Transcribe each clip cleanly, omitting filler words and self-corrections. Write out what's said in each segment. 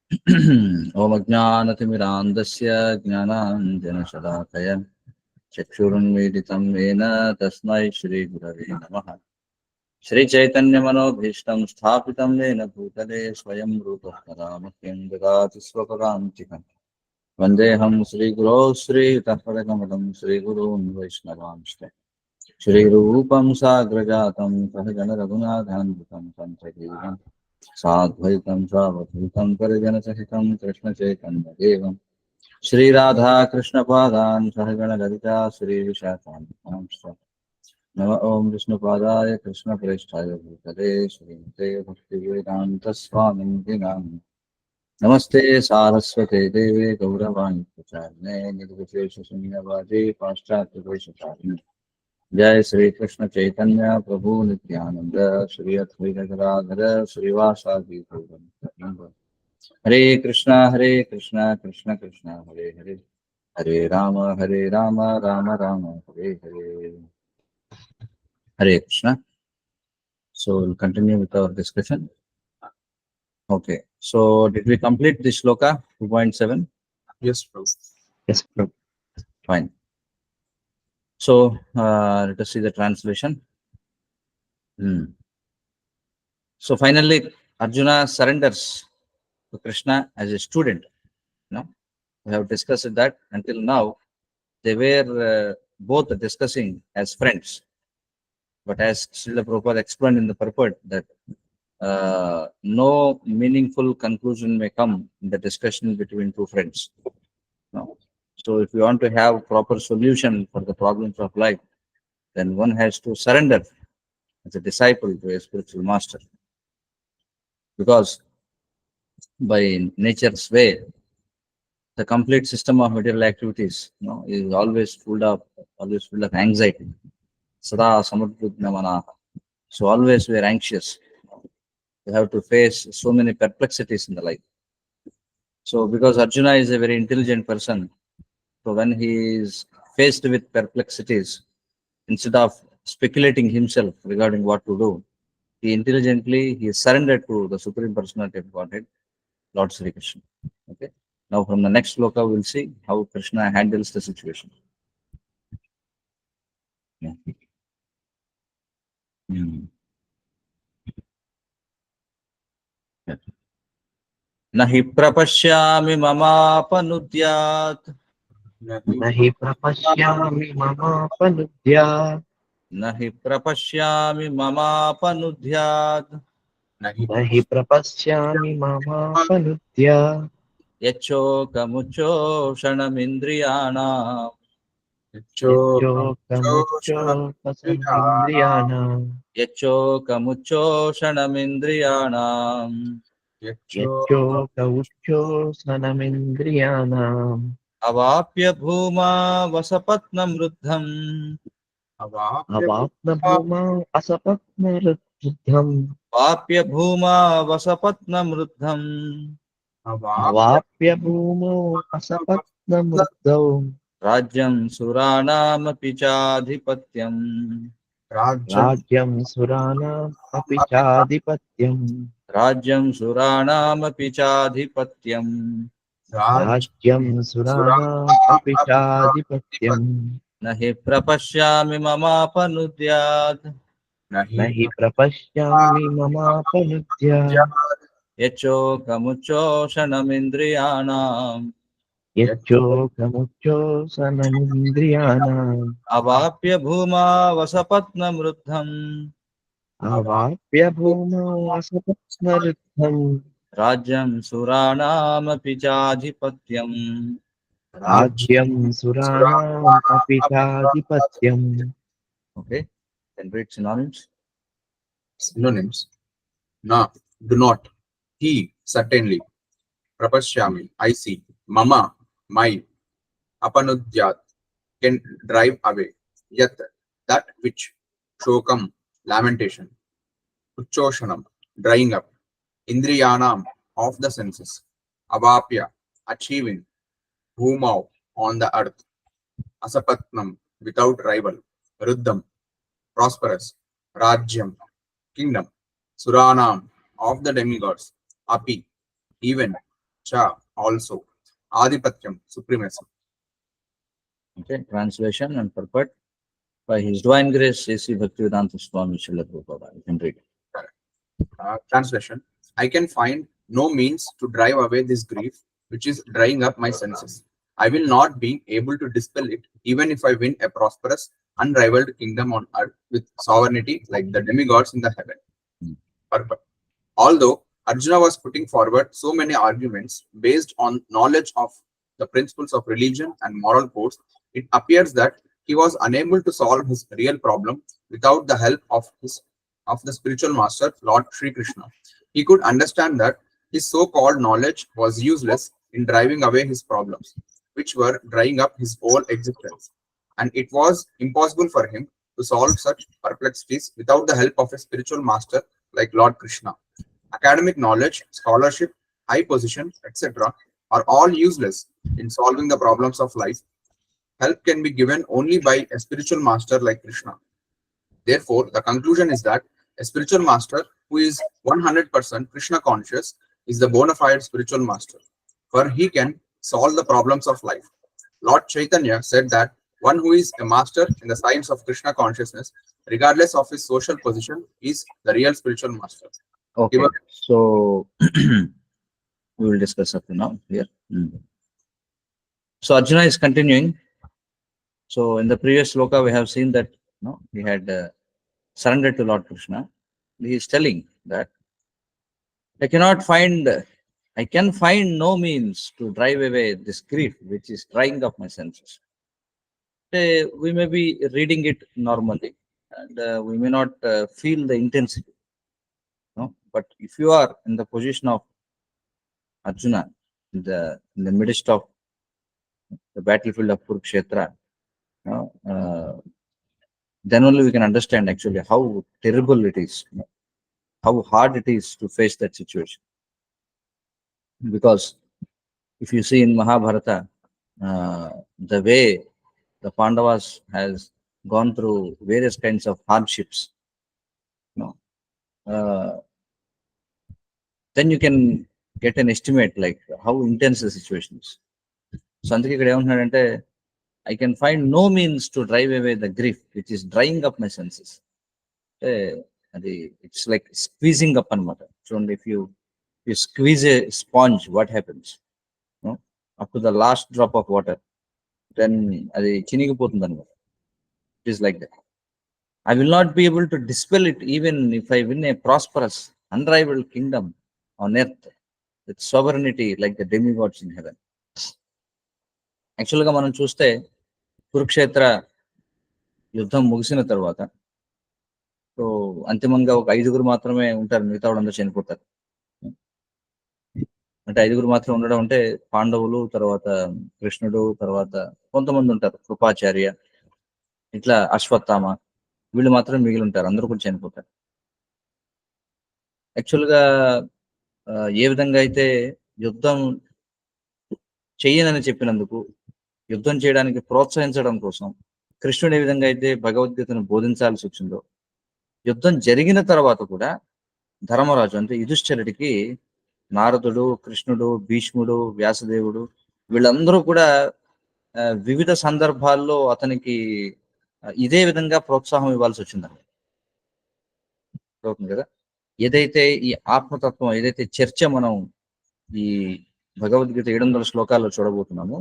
Om Ajnanatimirandasya Jnananjanashalakaya Chakshurunmilitam Vena Tasmai Shri Gurave Namaha. Shri Chaitanya Manobhishtam Sthapitam Vena Bhutale Swayam Rupa Kadamakyam Dadati Swapadantikam Vandeham Shri Guru Shri Tathvarakamadam Shri Guru Vaishnavamshte Shri Rupam Sagrajatam Sahajana Raghunathanvitam Santakevam Sadvaitam Savadhutam Parijana Sahitam Krishna Chaitanya Devam Shri Radha Krishna Padan Sahagana Lalita Shri Vishakam Nama Om Vishnu Padaya Krishna Preshthaya Bhutale Shri Mate Bhakti Vedanta Swami Dinam Namaste Saraswate Devi Gauravani Pracharne Nirvishesha Sunyavadi Paschatya Vaishacharne Jai Shri Krishna Chaitanya Prabhu Nityananda Shri Advaita Gadadhara Srivasadi Gauranga Hare Krishna Krishna Krishna Hare Hare Hare Rama Rama Rama Hare Hare Hare Krishna. So we'll continue with our discussion. Okay. So did we complete the shloka 2.7? Yes, Prabhu. Yes, Prabhu. Fine. So let us see the translation. So finally, Arjuna surrenders to Krishna as a student. No, we have discussed that until now. They were both discussing as friends. But as Srila Prabhupada explained in the purport that no meaningful conclusion may come in the discussion between two friends. No. So if you want to have proper solution for the problems of life, then one has to surrender as a disciple to a spiritual master. Because by nature's way, the complete system of material activities, is always full of anxiety. Sada samadvidna manaha. So always we are anxious. We have to face so many perplexities in the life. So because Arjuna is a very intelligent person, so when he is faced with perplexities, instead of speculating himself regarding what to do, he surrendered to the Supreme Personality of Godhead, Lord Sri Krishna. Okay. Now from the next sloka, we'll see how Krishna handles the situation. Yeah. Nahi prapashyami mamapanudyat. Nahi prapashyami mamapanudhya. Nahi prapashyami mamapanudyat. Nahi prapashyami mamapanudhya. Yachokamuchoshanamindriyanam. Yachokamuchoshanamindriyanam. Yachokamuchoshanamindriyanam. Yachokamuchoshanamindriyanam. Avapya bhuma vasapatnamruddham. Avapna bhuma asapatnaruddham. Avapya bhuma vasapatnamruddham. Avapya bhumo asapatnamruddham. Rajyam suranamapi chadhipatyam. Rajyam suranam api chadipatyam. Rajyam suranamapi chadhipatyam. Rajyam suranam api chadipatyam. Nahi prapashyami mamapanudyat. Nahi prapashyami mamapanudhya. Yachokamuchoshanamindriyanam. Yachokamuchoshanamindriyanam. Avapya bhuma vasapatnamruddham. Avapya bhumo asapatnaruddham. Rajyam suranamapi chadhipatyam. Rajyam suranam api chadipatyam. Okay, then read synonyms. Synonyms. Na, do not. He, certainly. Prapashyami, I see. Mama, my. Apanudyat, can drive away. Yat, that which. Shokam, lamentation. Uchoshanam, drying up. Indriyanam, of the senses. Avapya, achieving. Bhumau, on the earth. Asapatnam, without rival. Ruddham, prosperous. Rajyam, kingdom. Suranam, of the demigods. Api, even. cha also. Adipatyam, supremacy. Okay, translation and purport. By His Divine Grace, A.C. Bhaktivedanta Swami Srila Prabhupada. You can read. Translation. I can find no means to drive away this grief which is drying up my senses. I will not be able to dispel it even if I win a prosperous, unrivaled kingdom on earth with sovereignty like the demigods in the heaven. Purport. Although Arjuna was putting forward so many arguments based on knowledge of the principles of religion and moral codes, it appears that he was unable to solve his real problem without the help of the spiritual master, Lord Sri Krishna. He could understand that his so-called knowledge was useless in driving away his problems, which were drying up his whole existence, and it was impossible for him to solve such perplexities without the help of a spiritual master like Lord Krishna. Academic knowledge, scholarship, high position, etc. are all useless in solving the problems of life. Help can be given only by a spiritual master like Krishna. Therefore, the conclusion is that a spiritual master who is 100% Krishna conscious is the bona fide spiritual master, for he can solve the problems of life. Lord Chaitanya said that one who is a master in the science of Krishna consciousness, regardless of his social position, is the real spiritual master. Okay, so we will discuss up to now here. So Arjuna is continuing. So in the previous sloka, we have seen that he had surrendered to Lord Krishna. He is telling that I can find no means to drive away this grief which is drying up my senses. We may be reading it normally and we may not feel the intensity. But if you are in the position of Arjuna, in the midst of the battlefield of Kurukshetra, then only we can understand actually how terrible it is, how hard it is to face that situation. Because if you see in Mahabharata, the way the Pandavas has gone through various kinds of hardships, then you can get an estimate like how intense the situation is. So అందుకే ఇక్కడ ఏమంటున్నాడంటే I can find no means to drive away the grief which is drying up my senses. It's like squeezing up అనమాట. చూడండి, if you squeeze a sponge, what happens? Up to the last drop of water, then అది చినిగిపోతుంది అనమాట. It is like that. I will not be able to dispel it even if I win a prosperous, unrivaled kingdom on earth with sovereignty like the demigods in heaven. యాక్చువల్గా మనం చూస్తే కురుక్షేత్ర యుద్ధం ముగిసిన తర్వాత so అంతిమంగా ఒక 5గురు మాత్రమే ఉంటారు, మిగతా వాళ్ళందరూ చనిపోతారు. అంటే 5గురు మాత్రం ఉండడం అంటే పాండవులు, తర్వాత కృష్ణుడు, తర్వాత కొంతమంది ఉంటారు కృపాచార్య, ఇట్లా అశ్వత్థామ, వీళ్ళు మాత్రం మిగిలి ఉంటారు, అందరూ కూడా చనిపోతారు. యాక్చువల్గా ఏ విధంగా అయితే యుద్ధం చెయ్యనని చెప్పినందుకు యుద్ధం చేయడానికి ప్రోత్సహించడం కోసం కృష్ణుడు ఏ విధంగా అయితే భగవద్గీతను బోధించాల్సి వచ్చిందో, యుద్ధం జరిగిన తర్వాత కూడా ధర్మరాజు అంటే యుధిష్ఠిరుడికి నారదుడు, కృష్ణుడు, భీష్ముడు, వ్యాసదేవుడు వీళ్ళందరూ కూడా వివిధ సందర్భాల్లో అతనికి ఇదే విధంగా ప్రోత్సాహం ఇవ్వాల్సి వచ్చిందండి. అవుతుంది కదా. ఏదైతే ఈ ఆత్మతత్వం, ఏదైతే చర్చ మనం ఈ భగవద్గీత 700 శ్లోకాల్లో చూడబోతున్నామో,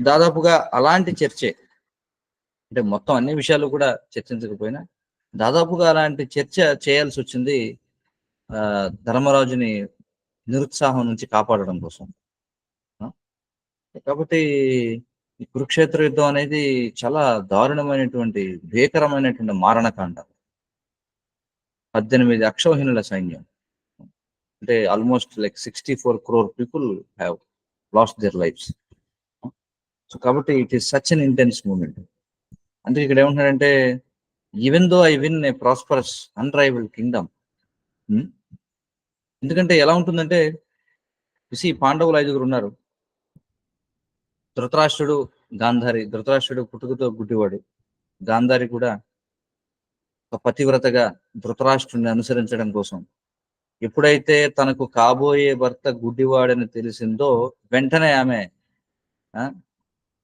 దాదాపుగా అలాంటి చర్చే. అంటే మొత్తం అన్ని విషయాలు కూడా చర్చించకపోయినా దాదాపుగా అలాంటి చర్చ చేయాల్సి వచ్చింది ధర్మరాజుని నిరుత్సాహం నుంచి కాపాడడం కోసం. కాబట్టి ఈ కురుక్షేత్ర యుద్ధం అనేది చాలా దారుణమైనటువంటి, భీకరమైనటువంటి మారణకాండ. 18 అక్షౌహిణుల సైన్యం, అంటే almost like 64 crore people have lost their lives. So కాబట్టి it is such an intense moment. అంటే ఇక్కడ ఏమంటున్నాడంటే even though I win a prosperous unrivalled kingdom. ఎందుకంటే ఎలా ఉంటుందంటే చూసి పాండవులు 5గురు ఉన్నారు. ధృతరాష్ట్రుడు, గాంధారి. ధృతరాష్ట్రుడు పుట్టుకతో గుడ్డివాడు. గాంధారి కూడా ఒక పతివ్రతగా ధృతరాష్ట్రుడిని అనుసరించడం కోసం ఎప్పుడైతే తనకు కాబోయే భర్త గుడ్డివాడని తెలిసిందో వెంటనే ఆమె ఆ,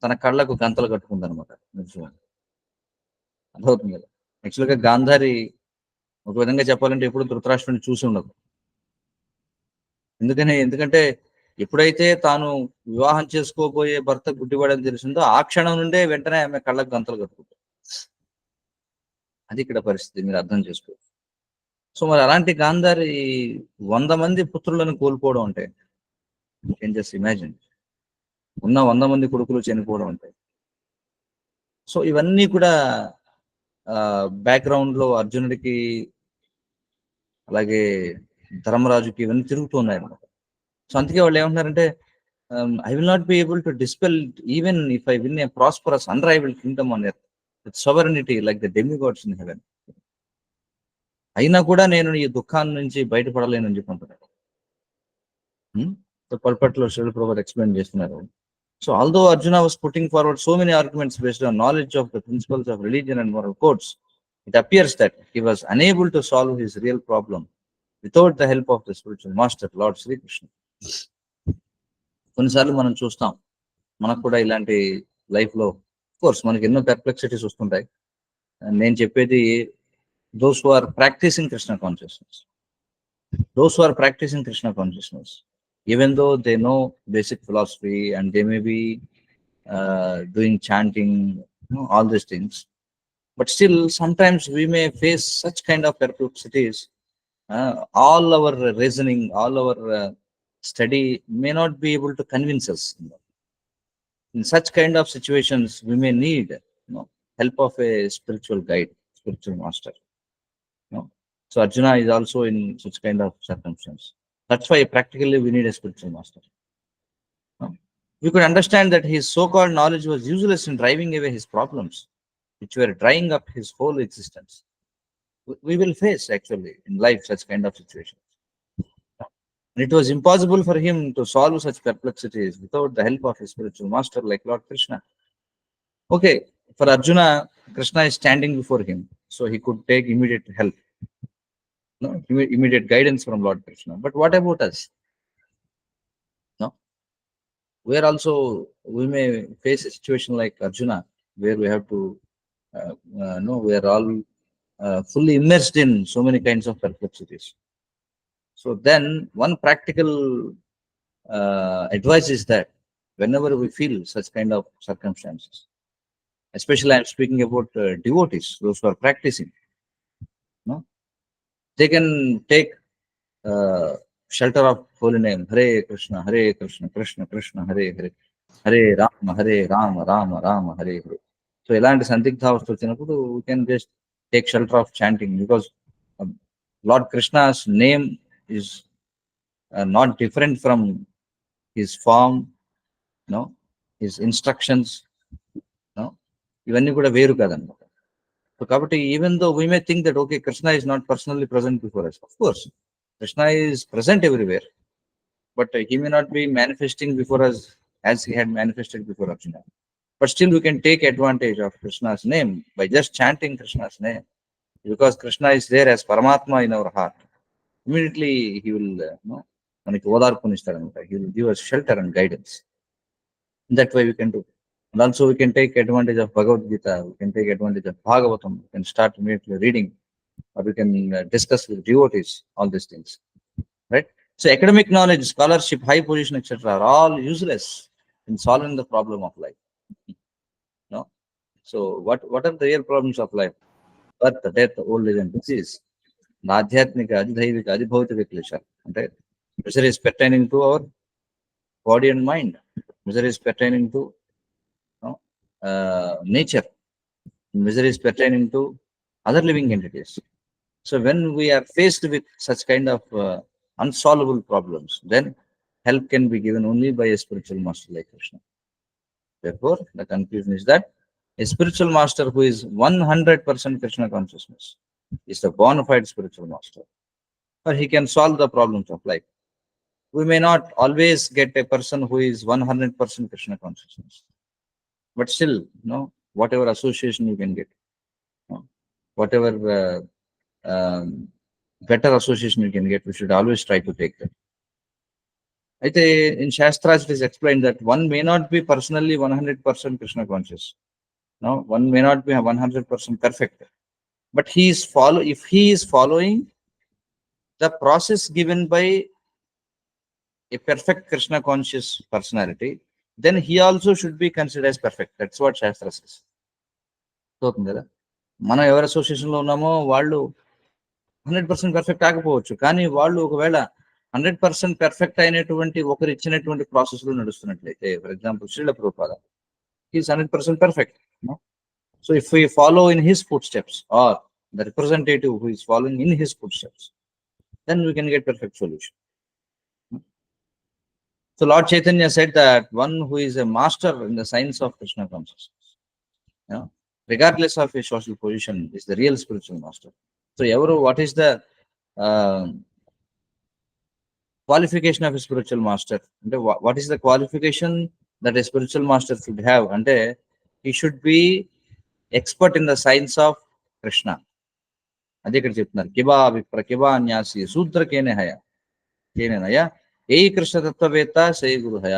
తన కళ్ళకు గంతలు కట్టుకుందనమాట. అర్థమవుతుంది కదా. యాక్చువల్గా గాంధారి ఒక విధంగా చెప్పాలంటే ఎప్పుడు ధృతరాష్ట్రుని చూసి ఉండదు. ఎందుకంటే ఎప్పుడైతే తాను వివాహం చేసుకోబోయే భర్త గుడ్డివాడని తెలిసిందో ఆ క్షణం నుండే వెంటనే ఆమె కళ్ళకు గంతలు కట్టుకుంటారు. అది ఇక్కడ పరిస్థితి, మీరు అర్థం చేసుకోవచ్చు. సో మరి అలాంటి గాంధారి 100 మంది పుత్రులను కోల్పోవడం అంటే కెన్ జస్ట్ ఇమాజిన్. ఉన్న 100 మంది కొడుకులు చనిపోవడం అంటే. సో ఇవన్నీ కూడా బ్యాక్గ్రౌండ్ లో అర్జునుడికి అలాగే ధర్మరాజుకి ఇవన్నీ తిరుగుతూ ఉన్నాయి అన్నమాట. సో అందుకే వాళ్ళు ఏమంటున్నారంటే I will not be able to dispel even if I win a prosperous unrivalled kingdom on earth with sovereignty like the demigods in heaven. అయినా కూడా నేను ఈ దుఃఖాన్ని నుంచి బయటపడలేనని చెప్పి అంటున్నాడు. సో పల్పట్లో శ్రీల ప్రభువు ఎక్స్ప్లెయిన్ చేస్తున్నారు. So although Arjuna was putting forward so many arguments based on knowledge of the principles of religion and moral codes, it appears that he was unable to solve his real problem without the help of the spiritual master, Lord Sri Krishna. కొన్నిసార్లు మనం చూస్తాం, మనకు కూడా ఇలాంటి life లో course మనకి ఎన్నో పెర్ప్లెక్సిటీస్ వస్తుంటాయి. నేను చెప్పేది those who are practicing Krishna consciousness. Those who are practicing Krishna consciousness, even though they know basic philosophy and they may be doing chanting, all these things, but still sometimes we may face such kind of perplexities. All our reasoning, all our study may not be able to convince us. In such kind of situations, we may need help of a spiritual guide, spiritual master. So Arjuna is also in such kind of circumstance. That's why practically we need a spiritual master. We could understand that his so-called knowledge was useless in driving away his problems, which were drying up his whole existence. We will face actually in life such kind of situations. And it was impossible for him to solve such perplexities without the help of his spiritual master like Lord Krishna. Okay, for Arjuna, Krishna is standing before him, so he could take immediate help. Immediate guidance from Lord Krishna. But what about us? No, where also we may face a situation like Arjuna, where we have to we are all fully immersed in so many kinds of perplexities. So then one practical advice is that whenever we feel such kind of circumstances, especially I'm speaking about devotees, those who are practicing, they can take shelter of holy name, Hare Krishna, Krishna Krishna, Hare Hare, Hare Rama, Rama Rama, Hare Hare. So ఇలాంటి సందిగ్ధావస్థ వచ్చినప్పుడు we can just take shelter of chanting, because Lord Krishna's name is not different from his form, his instructions, ఇవన్నీ కూడా వేరు కాదన్నమాట. So kabatti, even though we may think that okay, Krishna is not personally present before us, of course Krishna is present everywhere, but he may not be manifesting before us as he had manifested before Arjuna. But still we can take advantage of Krishna's name by just chanting Krishna's name, because Krishna is there as Paramatma in our heart. Immediately he will manaki odarpunistadannata, he will give us shelter and guidance. That way we can do. And also we can take advantage of Bhagavad Gita, we can take advantage of Bhagavatam, we can start immediately reading, or we can discuss with devotees, all these things, right? So academic knowledge, scholarship, high position, etc. are all useless in solving the problem of life. So what are the real problems of life? Birth, death, old age and disease. Adhyatmika, adidhaivika, adibhautika klesha. Okay? Misery is pertaining to our body and mind. Misery is pertaining to nature. Misery is pertaining to other living entities. So when we are faced with such kind of unsolvable problems, then help can be given only by a spiritual master like Krishna. Therefore, the conclusion is that a spiritual master who is 100% Krishna consciousness is the bona fide spiritual master, or he can solve the problems of life. We may not always get a person who is 100% Krishna consciousness, but still, whatever association you can get, whatever better association we can get, we should always try to take that. In Shastras, it is explained that one may not be personally 100% Krishna conscious. No, one may not be 100% perfect, but if he is following the process given by a perfect Krishna conscious personality, then he also should be considered as perfect. That's what Shastra says. అవుతుంది కదా, మనం ఎవరి అసోసియేషన్లో ఉన్నామో వాళ్ళు 100% perfect ఆకపోవచ్చు, కానీ వాళ్ళు ఒకవేళ 100% పర్ఫెక్ట్ అయినటువంటి ఒకరు ఇచ్చినటువంటి ప్రాసెస్ లో నడుస్తున్నట్లయితే, for example Srila Prabhupada, is 100% perfect. So if we follow in his footsteps, or the representative who is following in his footsteps, then we can get perfect solution. So Lord Chaitanya said that one who is a master in the science of Krishna consciousness, regardless of his social position, is the real spiritual master. So what is the qualification of a spiritual master? What is the qualification that a spiritual master should have? And he should be expert in the science of Krishna. అదే ఇక్కడ చెప్తున్నారు, కిబా విప్ర కిబా న్యాసి శూద్ర కేనే హయ కేనేనయ ఏ కృష్ణ తత్వవేత్త సే గురు హయ.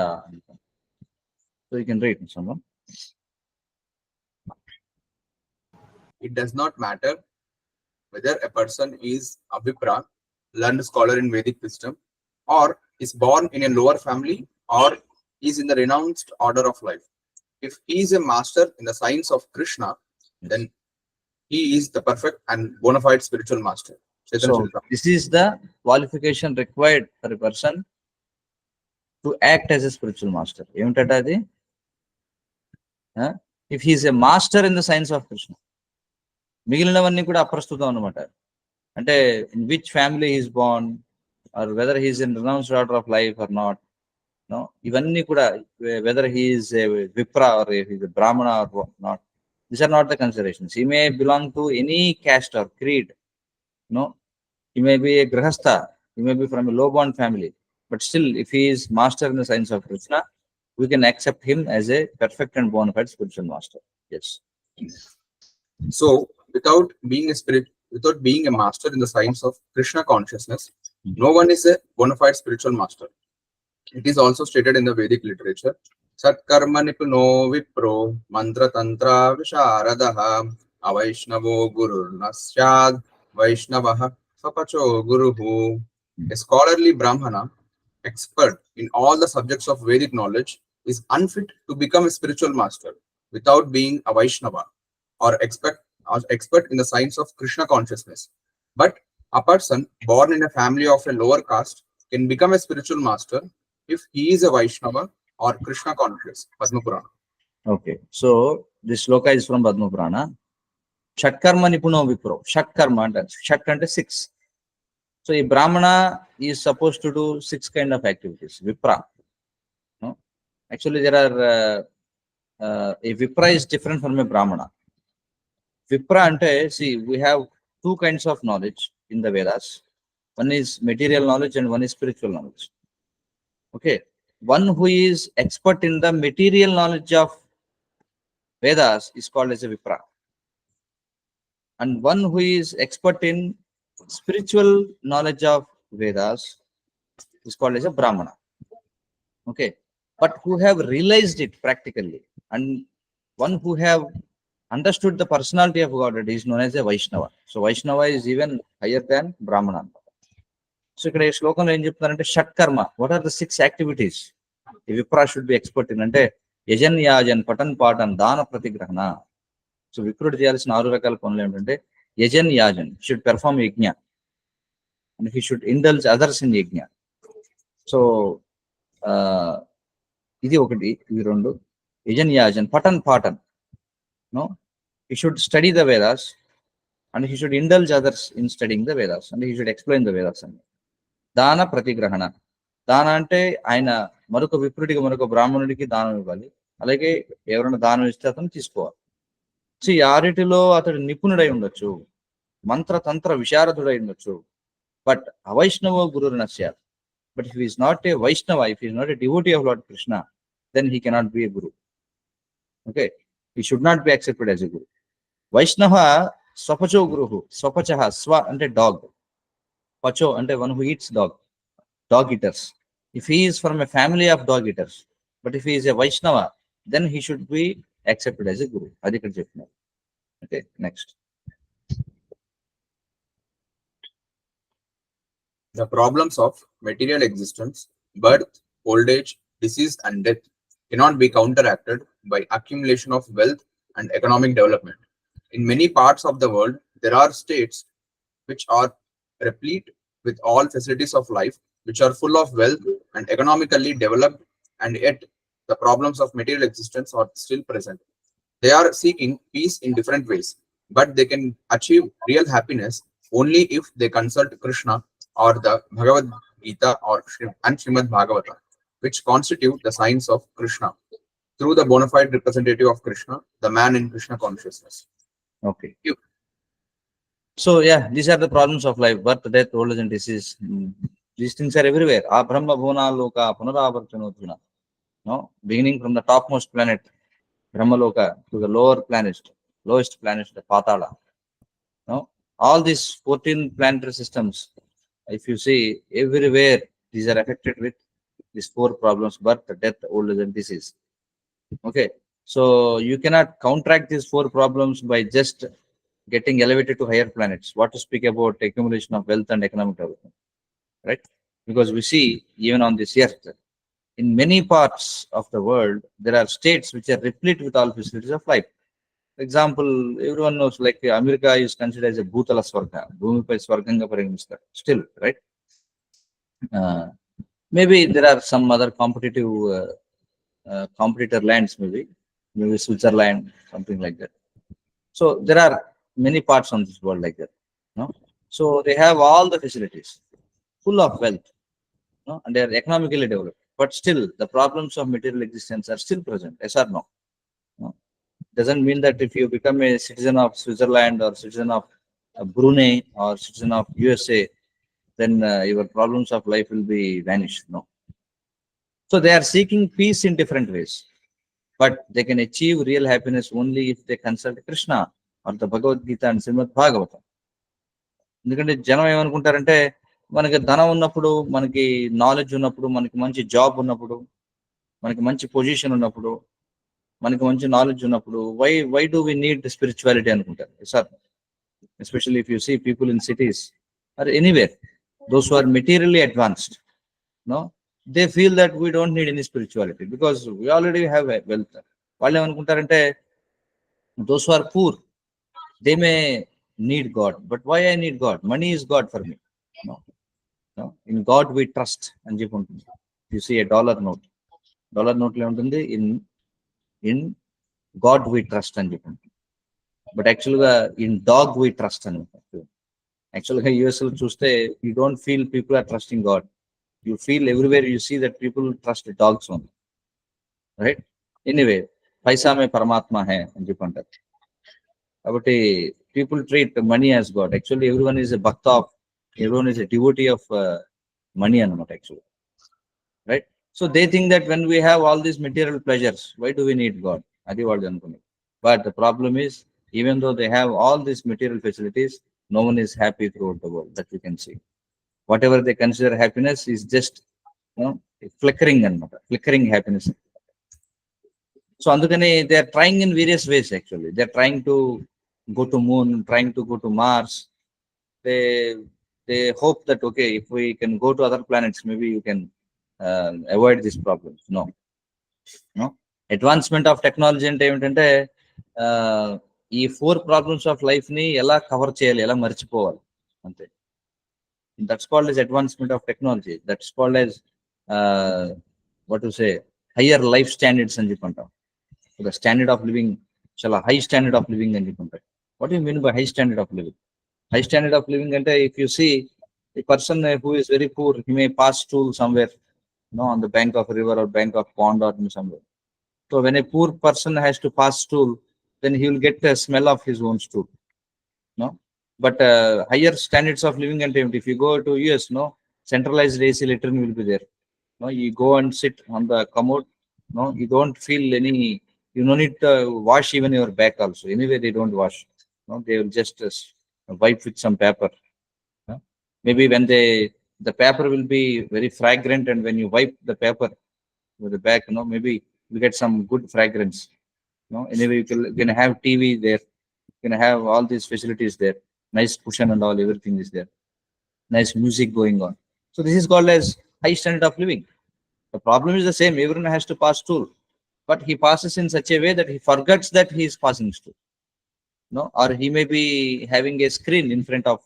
So you can read someone. It does not matter whether a person is a Vipra, learned scholar in Vedic wisdom, or is born in a lower family, or is in the renounced order of life. If he is a master in the science of Krishna, then he is the perfect and bona fide spiritual master. So this is the qualification required for a person to act as a spiritual master. Emantadi? If he is a master in the science of Krishna, మిగిలినవన్నీ కూడా అప్రస్తుతం అన్నమాట. అంటే in which family is born, or whether he's in renounced order of life or not, no, ఇవన్నీ కూడా, whether he's a vipra or he's a brahmana or not, these are not the considerations. He may belong to any caste or creed, no, he may be a grihastha, he may be from a low born family, but still if he is master in the science of Krishna, we can accept him as a perfect and bona fide spiritual master. Yes. So without being a master in the science of Krishna consciousness, no one is a bona fide spiritual master. It is also stated in the Vedic literature, Satkarma nipuno vipro mantra tantra visharadaha avaishnavo gurur nasyad vaishnavah sapacho guruhu. A scholarly brahmana, expert in all the subjects of Vedic knowledge, is unfit to become a spiritual master without being a Vaishnava or expert in the science of Krishna consciousness. But a person born in a family of a lower caste can become a spiritual master if he is a Vaishnava or Krishna conscious. Padma Purana. Okay, so this shloka is from Padma Purana. Shatkarma nipuno vipro. Shatkarma ante shat ante 6. So a brahmana is supposed to do 6 kind of activities. Vipra, no, actually there are a Vipra is different from a brahmana. Vipra ante, see, we have 2 kinds of knowledge in the Vedas. One is material knowledge and one is spiritual knowledge. Okay, one who is expert in the material knowledge of Vedas is called as a Vipra, and one who is expert in spiritual knowledge of Vedas is called as a Brahmana. Okay, but who have realized it practically, and one who have understood the personality of Godhead is known as a Vaishnava. So Vaishnava is even higher than Brahmana. So ఇక్కడ ఈ శ్లోకంలో ఏం చెప్తున్నారంటే షట్కర్మ, what are the 6 activities ఈ విప్రా should be expert in? అంటే యజన్ యాజన్ పఠన్ పాఠన్ దాన ప్రతిగ్రహణ. So విప్రుడు చేయాల్సిన 6 రకాల పనులు ఏమిటంటే యజన్ యాజన్, షుడ్ పెర్ఫార్మ్ యజ్ఞ, and he should indulge others in యజ్ఞ. సో ఇది ఒకటి, ఇవి 2. యజన్ యాజన్ Pathan Patan, no, he should study the Vedas and he should indulge others in studying the Vedas and he should explain the Vedas. And దాన ప్రతిగ్రహణ, దాన అంటే ఆయన మరొక విప్రుడికి మరొక బ్రాహ్మణుడికి దానం ఇవ్వాలి, అలాగే ఎవరైనా దానం ఇస్తే అతను తీసుకోవాలి. సో ఈ 6 అతడు నిపుణుడై ఉండొచ్చు, మంత్ర తంత్ర విశారదుడై ఉండొచ్చు, బట్ అవైష్ణవ గురు నశ్యాత్. But if he is not a Vaishnava, if he is not a devotee of Lord Krishna, then he cannot be a guru. Okay, he should not be accepted as a guru. Vaishnava swapacho guruhu. Swapachaha, swa ante dog. Pacho, and one who eats dog eaters. If he is from a family of dog eaters, but if he is a Vaishnava, then he should be accepted as a guru. Adi ikkada cheptunnaru. Okay, next. The problems of material existence, birth, old age, disease, and death cannot be counteracted by accumulation of wealth and economic development. In many parts of the world, there are states which are replete with all facilities of life, which are full of wealth and economically developed, and yet the problems of material existence are still present. They are seeking peace in different ways, but they can achieve real happiness only if they consult Krishna or the Bhagavad Gita and Srimad Bhagavatam, which constitute the signs of Krishna, through the bona fide representative of Krishna, the man in Krishna consciousness. Okay. So yeah, these are the problems of life: birth, death, old age, and disease. These things are everywhere. Brahma bhuna loka punaravartanodhuna. No, beginning from the topmost planet, Brahmaloka, to the lowest planet, the Patala. No, all these 14 planetary systems, if you see everywhere, these are affected with these 4 problems: birth, death, old age, and disease. Okay, so you cannot counteract these 4 problems by just getting elevated to higher planets. What to speak about accumulation of wealth and economic development, right? Because we see even on this earth, in many parts of the world, there are states which are replete with all facilities of life. For example, everyone knows, like America is considered as a Bhutala Swarga, Bhumipai Swarganga Paragamistar, still, right? Maybe there are some other competitor lands, maybe Switzerland, something like that. So there are many parts on this world like that. No? So they have all the facilities, full of wealth, no? And they are economically developed. But still, the problems of material existence are still present. Yes or no? No? Doesn't mean that if you become a citizen of Switzerland or citizen of Brunei or citizen of USA, then your problems of life will be vanished. No. So they are seeking peace in different ways, but they can achieve real happiness only if they consult Krishna or the Bhagavad Gita and Srimad Bhagavatam. ఎందుకంటే జనం ఏమనుకుంటారంటే, మనకి ధనం ఉన్నప్పుడు, మనకి knowledge ఉన్నప్పుడు, మనకి మంచి జాబ్ ఉన్నప్పుడు, మనకి మంచి పొజిషన్ ఉన్నప్పుడు, మనకి మంచి నాలెడ్జ్ ఉన్నప్పుడు, why do we need spirituality అనుకుంటారు. Sir, especially if you see people in cities or anywhere, those who are materially advanced, no, they feel that we don't need any spirituality because we already have a wealth. వాళ్ళు ఏమనుకుంటారంటే, those who are poor, they may need God, but why I need God? Money is God for me. No, no, in God we trust అని చెప్పి ఉంటుంది. You see a dollar note లో ఉంటుంది, in God we trust అని చెప్పి ఉంటుంది. But యాక్చువల్గా in dog we trust అని ఉంటుంది. యాక్చువల్గా యూఎస్ లో చూస్తే you don't feel people are trusting God. You feel everywhere you see that people trust dogs only, right? Anyway, పైసా మే పరమాత్మ హై అని చెప్పి అంటారు. కాబట్టి people treat money as God. Actually, everyone is a bhakta of, everyone is a devotee of money anamata actually, right? So they think that when we have all these material pleasures, why do we need God? Adi vaadu anukundi. But the problem is, even though they have all these material facilities, no one is happy throughout the world, that you can see. Whatever they consider happiness is just, flickering anamata, flickering happiness. So andukane they are trying in various ways actually. They are trying to go to moon, trying to go to Mars. They hope that, okay, if we can go to other planets, maybe you can avoid these problems. No. Advancement of technology అంటే ఏమిటంటే, ఈ 4 problems of life ని ఎలా cover చేయాలి, ఎలా మర్చిపోవాలి అంతే. That's called as advancement of technology. That's called as what to say, higher life standards అని చెప్పి అంటాం. The standard of living, చాలా high standard of living అని చెప్పి ఉంటాయి. What do you mean by high standard of living? High standard of living అంటే, if you see a person who is very poor, he may pass stool somewhere, on the bank of a river or bank of pond or somewhere. So when a poor person has to pass stool, then he will get the smell of his own stool. No, but higher standards of living and if you go to US, centralized AC latrine will be there. No, you go and sit on the commode. No, you don't feel any. You don't need to wash even your back also. Anyway, they don't wash. No, they will just wipe with some paper. No? Maybe when the paper will be very fragrant, and when you wipe the paper with the back, maybe you get some good fragrance. Anyway, you can have TV there. You can have all these facilities there. Nice cushion and all, everything is there. Nice music going on. So this is called as high standard of living. The problem is the same. Everyone has to pass stool, but he passes in such a way that he forgets that he is passing stool. No, or he may be having a screen in front of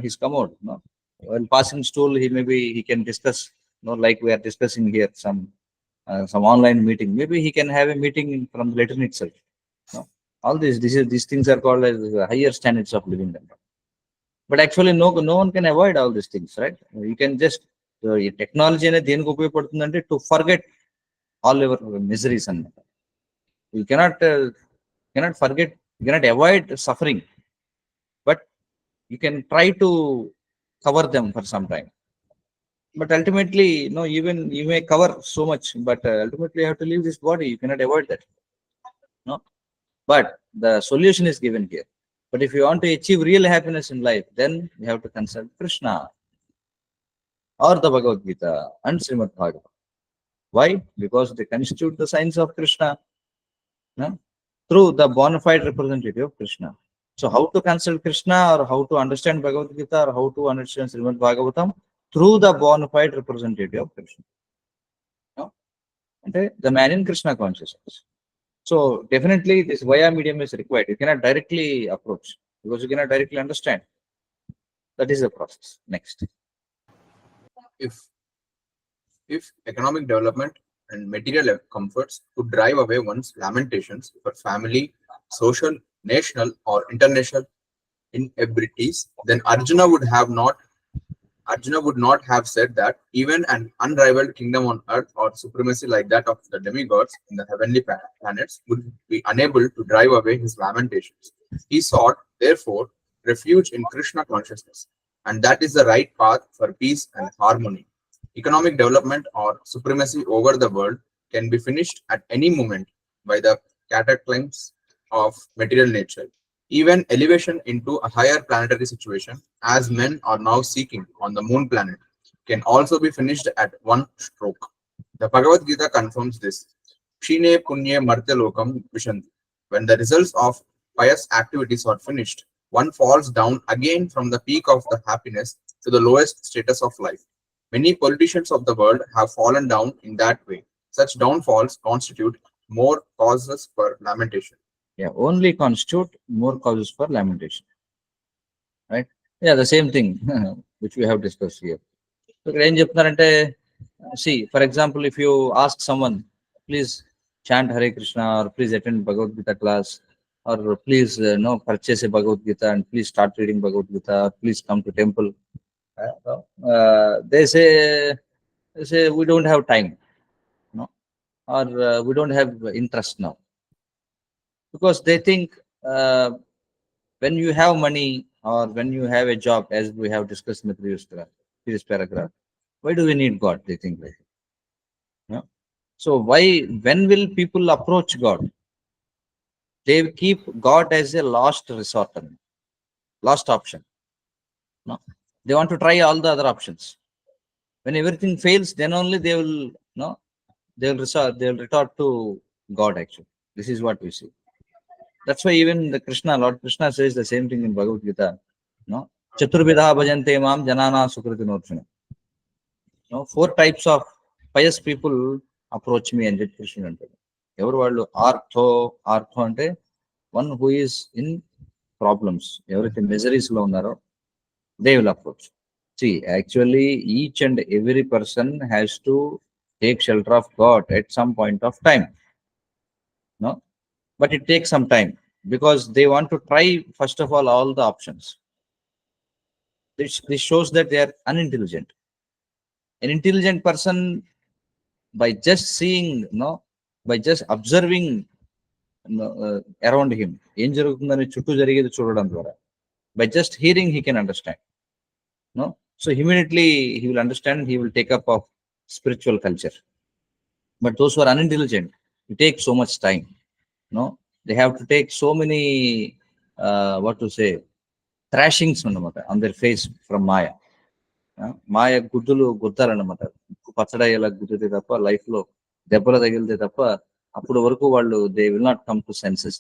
his commode. No, while passing stool, he can discuss. Like we are discussing here, some online meeting. Maybe he can have a meeting from the letter itself. No, all these things are called as higher standards of living. But actually, no one can avoid all these things, right? You can just technology to forget all your miseries, and you cannot forget, you cannot avoid suffering, but you can try to cover them for some time. But ultimately, even you may cover so much, but ultimately you have to leave this body. You cannot avoid that. No, but the solution is given here. But if you want to achieve real happiness in life, then you have to consult Krishna or the Bhagavad Gita and Srimad Bhagavatam. Why? Because they constitute the signs of Krishna, no? Through the bona fide representative of Krishna. So how to consult Krishna, or how to understand Bhagavad Gita, or how to understand Srimad Bhagavatam? Through the bona fide representative of Krishna. No? Okay? The man in Krishna consciousness. So definitely this via medium is required. You cannot directly approach because you cannot directly understand. That is the process. Next. If economic development and material comforts could drive away one's lamentations for family, social, national, or international inabilities, then Arjuna would not have said that even an unrivaled kingdom on earth or supremacy like that of the demigods in the heavenly planets would be unable to drive away his lamentations. He sought, therefore, refuge in Krishna consciousness, and that is the right path for peace and harmony. Economic development or supremacy over the world can be finished at any moment by the cataclysms of material nature. Even elevation into a higher planetary situation, as men are now seeking on the moon planet, can also be finished at one stroke. The Bhagavad Gita confirms this. Kshine punye martya lokam vishanti. When the results of pious activities are finished, one falls down again from the peak of the happiness to the lowest status of life. Many politicians of the world have fallen down in that way. Such downfalls constitute more causes for lamentation. Yeah, only constitute more causes for lamentation. Right? Yeah, the same thing which we have discussed here. So, see, for example, if you ask someone, please chant Hare Krishna, or please attend Bhagavad Gita class, or please purchase a Bhagavad Gita and please start reading Bhagavad Gita, or please come to temple. They say we don't have time, or we don't have interest now, because they think when you have money or when you have a job, as we have discussed in the previous paragraph, why do we need God? They think like that. So when will people approach God? They keep God as a last resort, last option. No, they want to try all the other options. When everything fails, then only they will retort to God. Actually, this is what we see. That's why even Lord Krishna says the same thing in Bhagavad Gita. No, Chaturvidha bhajante mam janana sukritinorchana. No, 4 types of pious people approach me and get Krishna. Evaru vallu artho ante one who is in problems. Everything miseries lo unnaro, they will approach. See, actually, each and every person has to take shelter of God at some point of time. No, but it takes some time because they want to try first of all the options. This shows that they are unintelligent. An intelligent person, by just seeing, by just observing around him, by just hearing, he can understand. No, so immediately he will understand. He will take up of spiritual culture. But those who are unintelligent, it takes so much time. No, they have to take so many thrashings on their face from Maya. మాయ గుద్దులు గుద్దాలన్నమాట. పచ్చడి ఇలా గుద్దితే తప్ప, life లో దెబ్బలు తగిలితే తప్ప అప్పుడు వరకు వాళ్ళు they will not come to senses.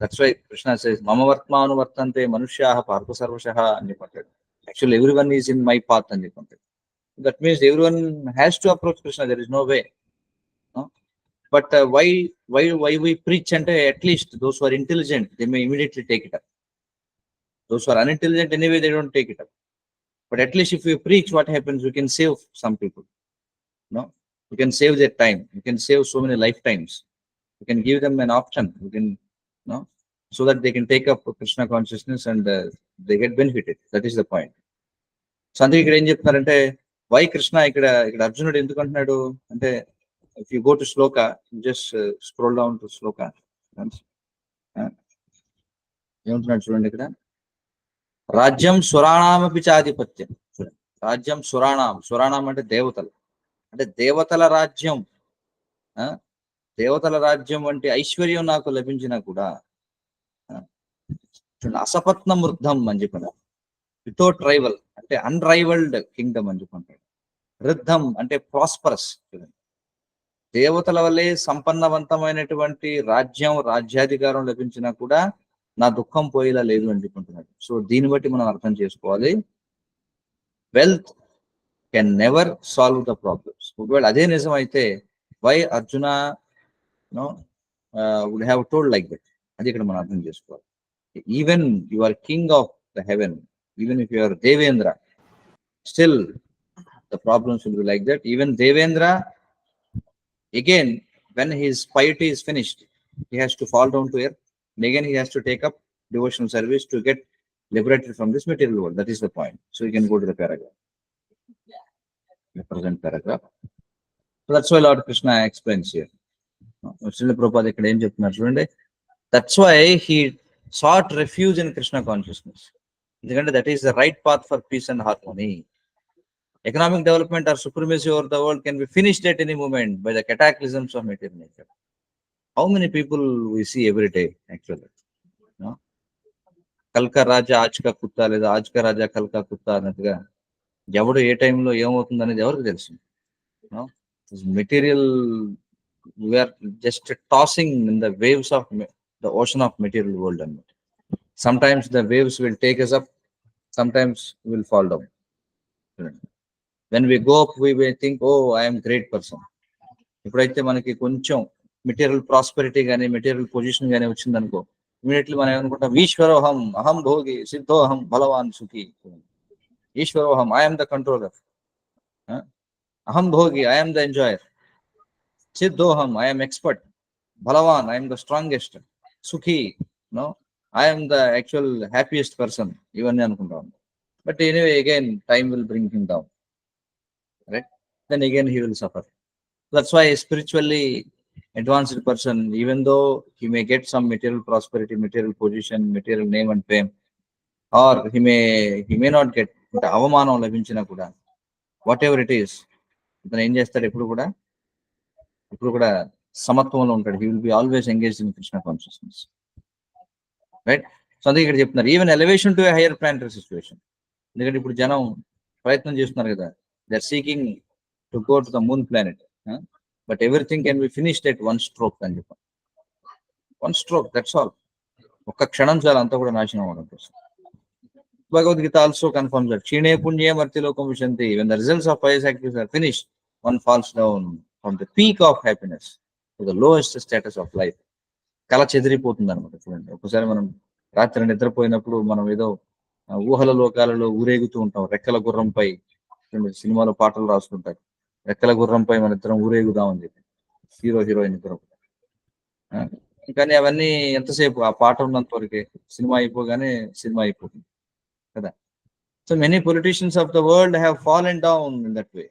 That's why Krishna says మమ వర్త్మాను వర్తంతే మనుష్యాః పార్థ సర్వశః అని చెప్పాడు. Actually everyone is in my path అని చెప్పాడు. That means everyone has to approach Krishna, there is no way. But why we preach అంటే at least those are intelligent they may immediately take it up. Those who are unintelligent anyway, they don't take it up. But at least if we preach, what happens? We can save some people. No, we can save their time. We can save so many lifetimes. We can give them an option. We can, no, so that they can take up Krishna consciousness and they get benefited. That is the point. So అందుకే ఇక్కడ ఏం చెప్తున్నారంటే, why Krishna ఇక్కడ అర్జునుడు ఎందుకు అంటున్నాడు అంటే, if you go to shloka, just scroll down to shloka, ఏమంటున్నాడు చూడండి ఇక్కడ. రాజ్యం సురాణామపి చాధిపత్యం. రాజ్యం సురాణం అంటే దేవతలు, అంటే దేవతల రాజ్యం, దేవతల రాజ్యం వంటి ఐశ్వర్యం నాకు లభించినా కూడా అసపత్నం వృద్ధం అని చెప్పినారు. వితౌట్ రైవల్ అంటే అన్రైవల్డ్ కింగ్డమ్ అని చెప్పంటాడు. వృద్ధం అంటే ప్రాస్పరస్. దేవతల వల్లే సంపన్నవంతమైనటువంటి రాజ్యాధికారం లభించినా కూడా నా దుఃఖం పోయేలా లేదు అని చెప్పుకుంటున్నాడు. సో దీన్ని బట్టి మనం అర్థం చేసుకోవాలి, wealth can never solve the problems. ఒకవేళ అదే నిజం అయితే why Arjuna would have told like that, అది ఇక్కడ మనం అర్థం చేసుకోవాలి. Even you are king of the heaven, even if you are Devendra, still the problems will be like that. Even Devendra, again when his piety is finished, he has to fall down to earth. And again, he has to take up devotional service to get liberated from this material world. That is the point. So you can go to the paragraph, the present paragraph. So that's why Lord Krishna explains here. Srila Prabhupada ikkada em cheptunnaru chudandi. That's why he sought refuge in Krishna consciousness. Endukante that is the right path for peace and harmony. Economic development or supremacy over the world can be finished at any moment by the cataclysms of material nature. How many people we see every day actually? No? Kalka Raja Ajka Kutta లేదా Ajka Raja Kalka Kutta అన్నట్టుగా ఎవడు ఏ టైంలో ఏమవుతుంది అనేది ఎవరికి తెలుసు? Material, we're just tossing in the waves of the ocean of material world అన్నమాట. Sometimes the waves will take us up, sometimes will fall down. When we go up, we may think, oh, I am great person. ఎప్పుడైతే మనకి కొంచెం material prosperity కానీ material position కానీ వచ్చిందనుకో, ఇమీడియట్లీ మనం ఏమనుకుంటాం, ఈశ్వరోహం అహం భోగి సిద్ధోహం బలవాన్ సుఖి. ఈశ్వరోహం, ఐఎమ్ ద కంట్రోలర్. అహం భోగి, ఐఎమ్ ద ఎంజాయర్. సిద్ధోహం, ఐఎమ్ ఎక్స్పర్ట్. బలవాన్, ఐఎమ్ ద స్ట్రాంగెస్ట్. సుఖి, no, I'm the actual happiest person. ఇవన్నీ అనుకుంటాం. But anyway again time will bring him down, right? Then again he will suffer. That's why a spiritually advanced person, even though he may get some material prosperity, material position, material name and fame, or he may not get అవమానం లభించినా కూడా, whatever it is, అతను ఏం చేస్తాడు, ఎప్పుడు కూడా సమత్వంలో ఉంటాడు. he will be always engaged in Krishna consciousness, right? So అందుకే ఇక్కడ చెప్తున్నారు, even elevation to A hire planetary situation. ఎందుకంటే ఇప్పుడు జనం ప్రయత్నం చేస్తున్నారు కదా, they are seeking to go to the moon planet, but everything can be finished at one stroke అని చెప్పారు. One stroke, that's all. ఒక్క క్షణం చాలు అంతా కూడా నాశనం అవడం కోసం. Bhagavad Gita also confirms that క్షీణే పుణ్యే మర్త్యలోకం విశంతి. When the results of pious activities are finished, one falls down from the peak of happiness to the lowest status of life. కళ చెదిరిపోతుంది అనమాట. చూడండి, ఒకసారి మనం రాత్రి నిద్రపోయినప్పుడు మనం ఏదో ఊహల లోకాలలో ఊరేగుతూ ఉంటాం, రెక్కల గుర్రంపై. సినిమాలో పాటలు రాస్తుంటారు, రెక్కల గుర్రంపై మన ఇద్దరం ఊరేగుదామని చెప్పి, హీరో హీరోయిన్ ఇద్దరు. కానీ అవన్నీ ఎంతసేపు, ఆ పాట ఉన్నంత వరకే, సినిమా అయిపోగానే సినిమా అయిపోతుంది కదా. So many politicians of the world have fallen down in that way.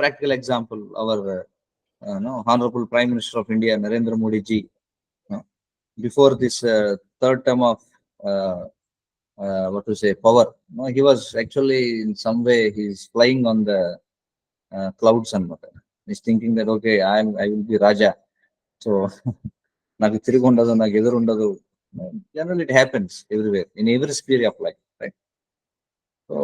Practical example, our honourable prime minister of India Narendra Modi ji, before this third term of what to say, power, no, he was actually in some way he's flying on the clouds and he's thinking that okay, I will be raja, so నాకు తిరిగి ఉండదు, నాకు ఎదురు ఉండదు. Generally it happens everywhere, in every sphere of life, right? So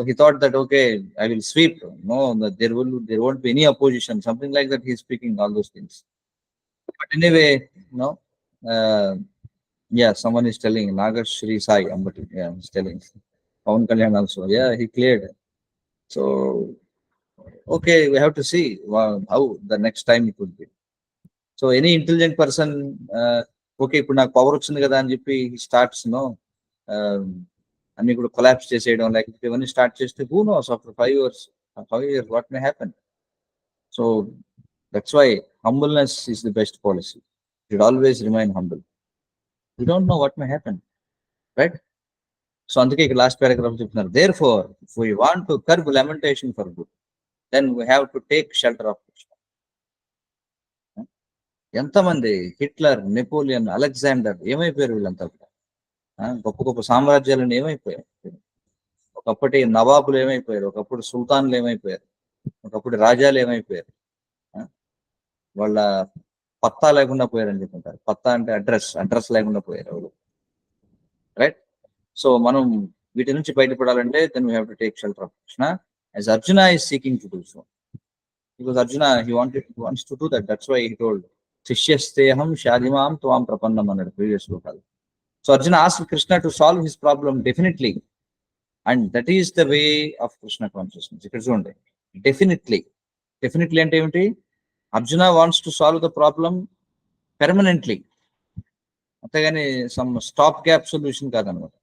he thought that, okay, I will sweep. No, that there won't be any opposition. Something like that. He's speaking all those things. But anyway, yeah, someone is telling Nagashri Sai Ambati. Yeah, he's telling. Pawan Kalyan also. Yeah, he cleared. So okay, we have to see how the next time it would be. So any intelligent person, okay, ఇప్పుడు నాకు power వచ్చింది కదా అని చెప్పి he starts, అన్ని కూడా collapse చేసేయడం, లేకపోతే ఇవన్నీ స్టార్ట్ చేస్తే who knows after 5 years what may happen. So that's why humbleness is the best policy. You should always remain humble. You don't know what may happen, right? So అందుకే ఇక్కడ last paragraph చెప్తున్నారు, therefore if we want to curb lamentation for good, then we have to take shelter of Krishna. ఎంతమంది Hitler, Napoleon, Alexander ఏమైపోయారు వీళ్ళంతా కూడా? గొప్ప గొప్ప సామ్రాజ్యాలను ఏమైపోయారు? ఒకప్పటి నవాబులు ఏమైపోయారు? ఒకప్పుడు సుల్తాన్లు ఏమైపోయారు? ఒకప్పుడు రాజాలు ఏమైపోయారు? వాళ్ళ పత్తా లేకుండా పోయారని చెప్పుకుంటారు. పత్తా అంటే అడ్రస్ లేకుండా పోయారు వాళ్ళు, రైట్? సో మనం వీటి నుంచి బయటపడాలంటే then we have to take shelter of Krishna, as Arjuna is seeking to do so. Because Arjuna, he wants to do that. That's why he told Shishyasteham Shadimam Tvam Prapannam అన్నాడు previous లోకాలు. So Arjuna asked Krishna to solve his problem definitely, and that is the way of Krishna consciousness. ఇక్కడ చూడండి, definitely అంటే ఏమిటి? Arjuna wants to solve the problem permanently, అంతేగాని some stop gap solution కాదనమాట.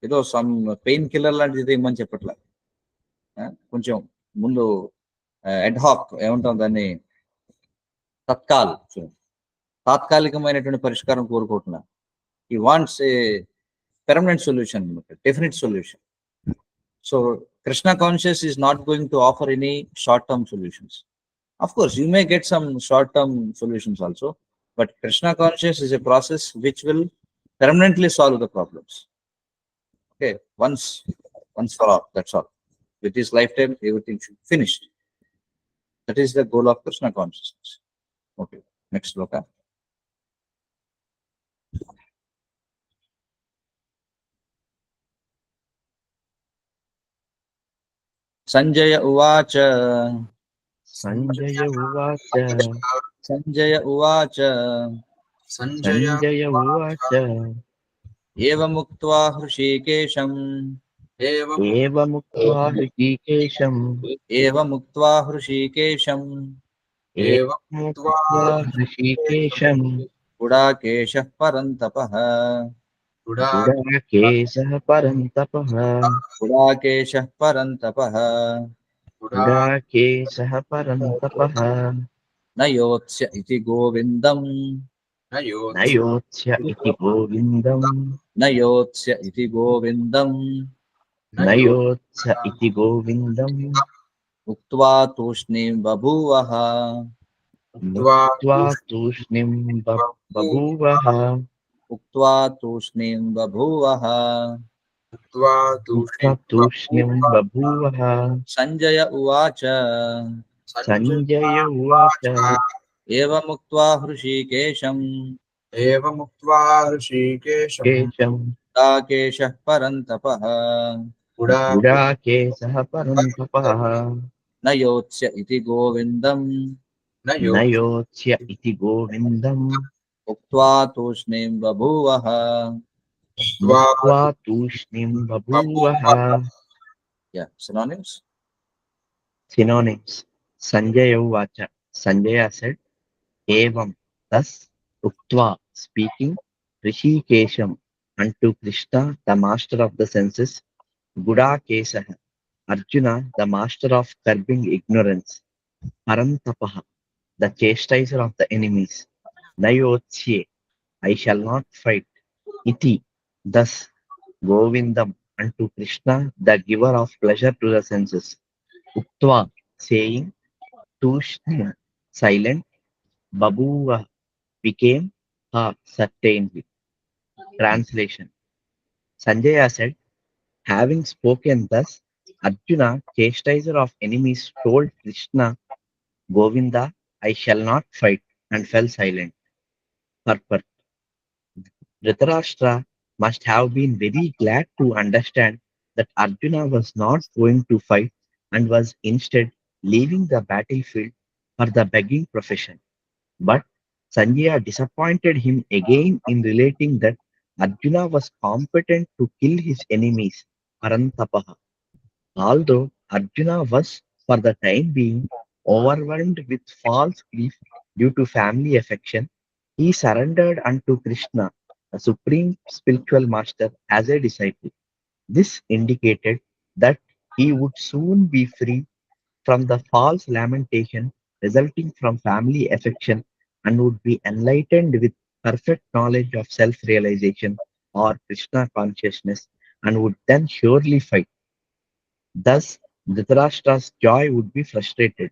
ఏదో some pain killer లాంటిది ఏమని చెప్పట్లా. కొంచెం ముందు అడ్హాక్ ఏమంటాం దాన్ని, తాత్కాలికమైనటువంటి పరిష్కారం కోరుకుంటున్నా. He wants a permanent solution, definite solution. So Krishna conscious is not going to offer any short-term solutions. Of course, you may get some short-term solutions also, but Krishna conscious is a process which will permanently solve the problems. Okay, once for all, that's all. With this lifetime, everything should be finished. That is the goal of Krishna consciousness. Okay, next sloka. Sanjaya Uvacha. Sanjaya Uvacha. Eva muktva Hrishikesham. Gudakeshah Parantapah. Nayotsya iti Govindam. Nayotsya iti Govindam. Uktva tushnim babhuvaha. Sanjaya Uvacha. Eva muktva Hrishikesham. Gudakeshah Parantapah. Nayotsya iti Govindam. Uktva tushnim babhuvaha. Yeah, synonyms. Sanjaya Uvacha. Sanjaya said, Evam, thus, Uktva, speaking, Rishikesham, unto Krishna, the master of the senses, Gudakesha, Arjuna, the master of curbing ignorance, Parantapaha, the chastiser of the enemies, Nayotsye, I shall not fight, Iti, thus, Govindam, unto Krishna, the giver of pleasure to the senses, Uktva, saying, Tushna, silent, Babuva, became, certainly. Translation. Sanjaya said, having spoken thus, Arjuna, chastiser of enemies, told Krishna, Govinda, I shall not fight, and fell silent. Purport. Dhritarashtra must have been very glad to understand that Arjuna was not going to fight and was instead leaving the battlefield for the begging profession. But Sanjaya disappointed him again in relating that Arjuna was competent to kill his enemies, Parantapaha. Although Arjuna was, for the time being, overwhelmed with false grief due to family affection, he surrendered unto Krishna, the supreme spiritual master, as a disciple. This indicated that he would soon be free from the false lamentation resulting from family affection and would be enlightened with perfect knowledge of self realization or Krishna consciousness and would then surely fight. Thus, Dhritarashtra's joy would be frustrated,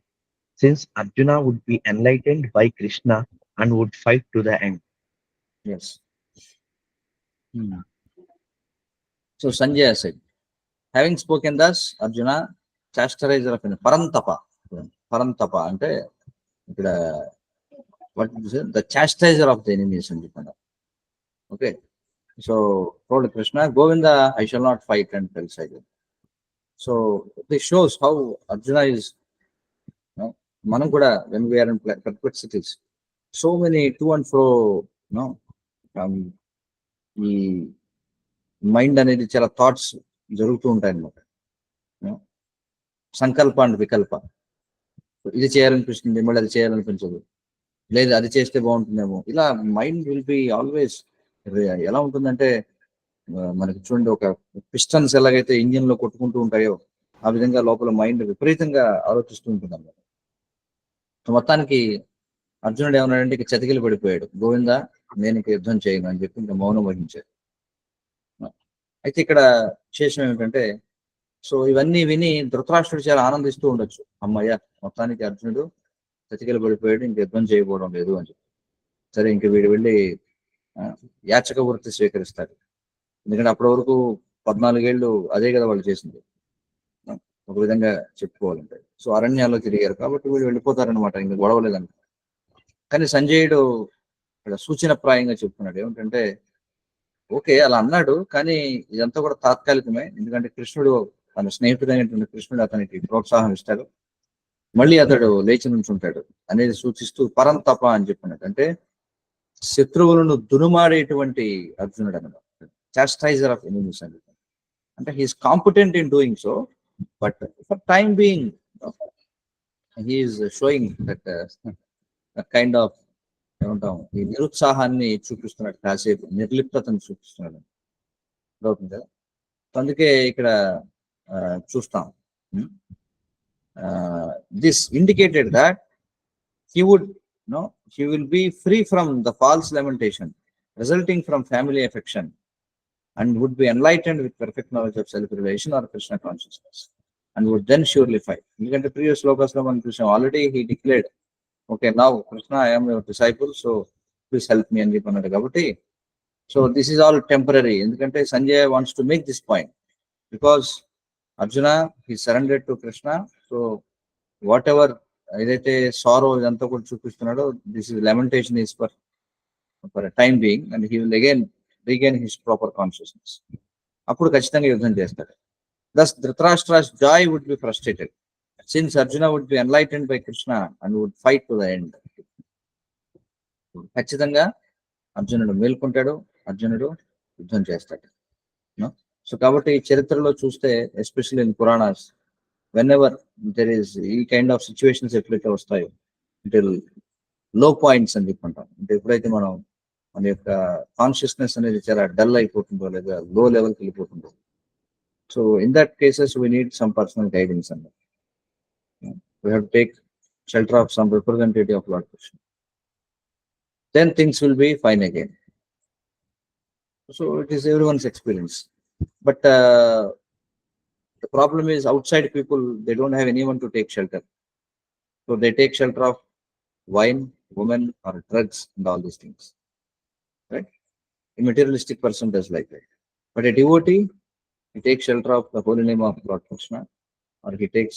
since Arjuna would be enlightened by Krishna and would fight to the end. Yes. So Sanjaya said, having spoken thus, Arjuna, chastiser of Parantapa. Parantapa ante ikkada what is it? The chastiser of the enemies అని చెప్పారు. Okay. So told Krishna, Govinda, I shall not fight and tell Sagan. So this shows how Arjuna is, మనం కూడా when we are in perplexities, so many to and fro, ఈ mind అనేది చాలా thoughts జరుగుతూ ఉంటాయి అన్నమాట. సంకల్ప అండ్ వికల్ప, ఇది చేయాలనిపిస్తుంది, మళ్ళీ అది చేయాలనిపించదు, లేదు అది చేస్తే బాగుంటుందేమో, ఇలా మైండ్ విల్ బి ఆల్వేస్. ఎలా ఉంటుందంటే మనకి చూడండి, ఒక పిస్టన్స్ ఎలాగైతే ఇంజిన్ లో కొట్టుకుంటూ ఉంటాయో ఆ విధంగా లోపల మైండ్ విపరీతంగా ఆలోచిస్తూ ఉంటుంది అన్నమాట. మొత్తానికి అర్జునుడు ఏమన్నాడంటే ఇక చతికిలు పడిపోయాడు. గోవిందా, నేను ఇక యుద్ధం చేయను అని చెప్పి ఇంకా మౌనం వహించాడు. అయితే ఇక్కడ విశేషం ఏమిటంటే, సో ఇవన్నీ విని ధృతరాష్ట్రుడు చాలా ఆనందిస్తూ ఉండొచ్చు. అమ్మయ్య, మొత్తానికి అర్జునుడు చతికిలు పడిపోయాడు, ఇంక యుద్ధం చేయకపోవడం లేదు అని చెప్పి. సరే, ఇంక వీడు వెళ్ళి యాచక వృత్తి స్వీకరిస్తాడు. ఎందుకంటే అప్పటి వరకు 14 ఏళ్ళు అదే కదా వాళ్ళు చేసింది, ఒక విధంగా చెప్పుకోవాలంటే. సో అరణ్యాల్లో తిరిగారు కాబట్టి వీళ్ళు వెళ్ళిపోతారనమాట, ఇంకా గొడవలేదంట. కానీ సంజయుడు ఇక్కడ సూచనప్రాయంగా చెప్తున్నాడు ఏమిటంటే, ఓకే అలా అన్నాడు, కానీ ఇదంతా కూడా తాత్కాలికమే. ఎందుకంటే కృష్ణుడు, తన స్నేహితుడైనటువంటి కృష్ణుడు అతనికి ప్రోత్సాహం ఇస్తాడు, మళ్ళీ అతడు లేచి నుంచుంటాడు అనేది సూచిస్తూ పరంతప అని చెప్పినట్టు. అంటే శత్రువులను దునుమాడేటువంటి అర్జునుడు అన్నమాట, చాస్టైజర్ ఆఫ్ ఎనిమీస్ అని. అంటే he's competent in doing so, but for time being he's showing that kind of ఏమంటాం, ఈ నిరుత్సాహాన్ని చూపిస్తున్నాడు, కాసేపు నిర్లిప్తతను చూపిస్తున్నాడు. అవుతుంది కదా. అందుకే ఇక్కడ చూస్తాం, this indicated that he would he will be free from the false lamentation resulting from family affection and would be enlightened with perfect knowledge of self-realization or Krishna consciousness and would then surely fight. ఎందుకంటే previous shlokas లో మనం చూసాం, already he declared, okay, now Krishna, I am your disciple, so please help me అని చెప్పన్నాడు. కాబట్టి so this is all temporary. ఎందుకంటే Sanjay wants to make this point, because Arjuna he surrendered to Krishna. So whatever ఏదైతే sorrow ఇదంతా కూడా చూపిస్తున్నాడో, this is lamentation is for time being and he will again regain his proper consciousness. అప్పుడు ఖచ్చితంగా యుద్ధం చేస్తాడు. Thus Dhritarashtra's joy would be frustrated since Arjuna would be enlightened by Krishna and would fight to the end. ఖచ్చితంగా అర్జునుడు మేల్కొంటాడు, అర్జునుడు యుద్ధం చేస్తాడు. So కాబట్టి చరిత్రలో చూస్తే, especially in Puranas, వెన్ఎవర్ there is ఈ కైండ్ ఆఫ్ సిచ్యువేషన్స్ ఎప్పుడైతే వస్తాయో, అంటే లో పాయింట్స్ అని చెప్పుకుంటాం, అంటే ఎప్పుడైతే మనం మన యొక్క కాన్షియస్నెస్ అనేది చాలా డల్ అయిపోతుందో లేదా లో లెవెల్కి వెళ్ళిపోతుందో, so in that cases we need some personal guidance అన్నమాట. We have to take shelter of some representative of Lord Krishna, then things will be fine again. So it is everyone's experience. But the problem is outside people, they don't have anyone to take shelter. So they take shelter of wine, women, or drugs and all these things. Right? A materialistic person does like that. But a devotee, he takes shelter of the holy name of Lord Krishna, or he takes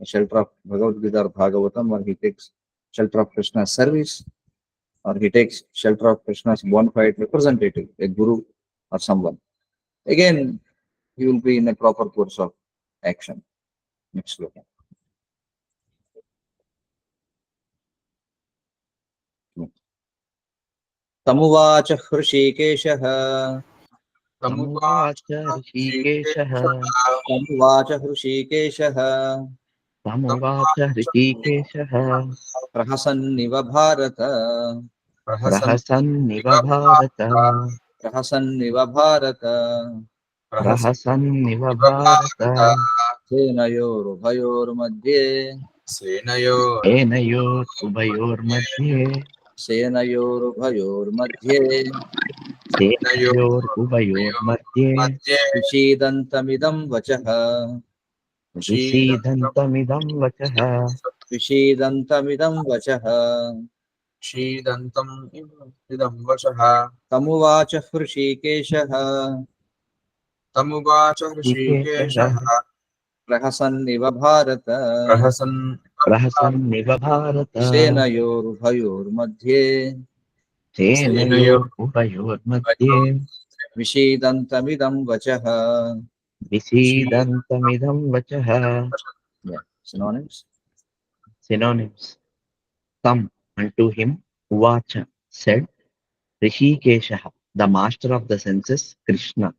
a shelter of Bhagavad Gita or Bhagavatam, or he takes shelter of Krishna's service, or he takes shelter of Krishna's bona fide representative, a guru or someone. Again, he will be in a proper course of action. Next look. तमुवाच हृषीकेशः तमुवाच ऋषिकेशः तमुवाच हृषीकेशः तमुवाच ऋषिकेशः प्रहसन्निव भारत प्रहसन्निव भारत प्रहसन्निव भारत प्रहसन्निव भारत सेनयोरुभयोर्मध्ये सेनयोरुभयोर्मध्ये सेनयोरुभयोर्मध्ये सेनयोरुभयोर्मध्ये विषीदन्तमिदं वचः विषीदन्तमिदं वचः विषीदन्तमिदं वचः शीदन्तम् इदं वचः तमुवाच हृषीकेशः तमुवाच ऋषिकेशः प्रहसन्निव भारत प्रहसन्निव भारत सेनयोरुभयोर्मध्ये सेनयोरुभयोर्मध्ये विषीदन्तमिदं वचः. विषीदन्तमिदं वचः. Synonyms. Synonyms. Come unto him, Uvacha said, Rishikesha, the master of the senses, Krishna.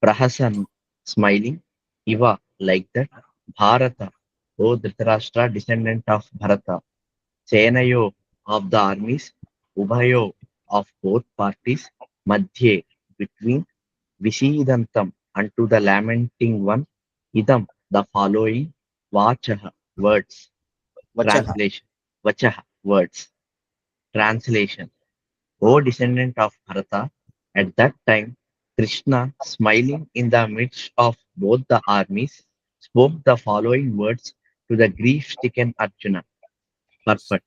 Prahasan, smiling, Iva, like that, Bharata, O Dhritarashtra, descendant of Bharata, Senayo, of the armies, Ubhayo, of both parties, Madhye, between, Vishidantam, unto the lamenting one, Idam, the following, Vachaha, words, translation, Vachaha, words, translation. O descendant of Bharata, at that time, Krishna, smiling in the midst of both the armies, spoke the following words to the grief-stricken Arjuna. Purport.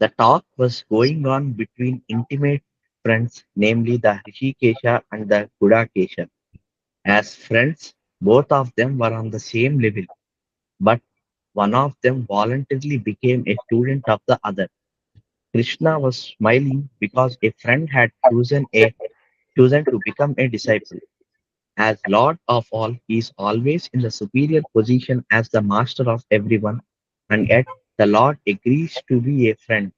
The talk was going on between intimate friends, namely the Rishikesha and the Gudakesha. As friends, both of them were on the same level, but one of them voluntarily became a student of the other. Krishna was smiling because a friend had chosen to become a disciple. As Lord of all, he is always in the superior position as the master of everyone, and yet the Lord agrees to be a friend,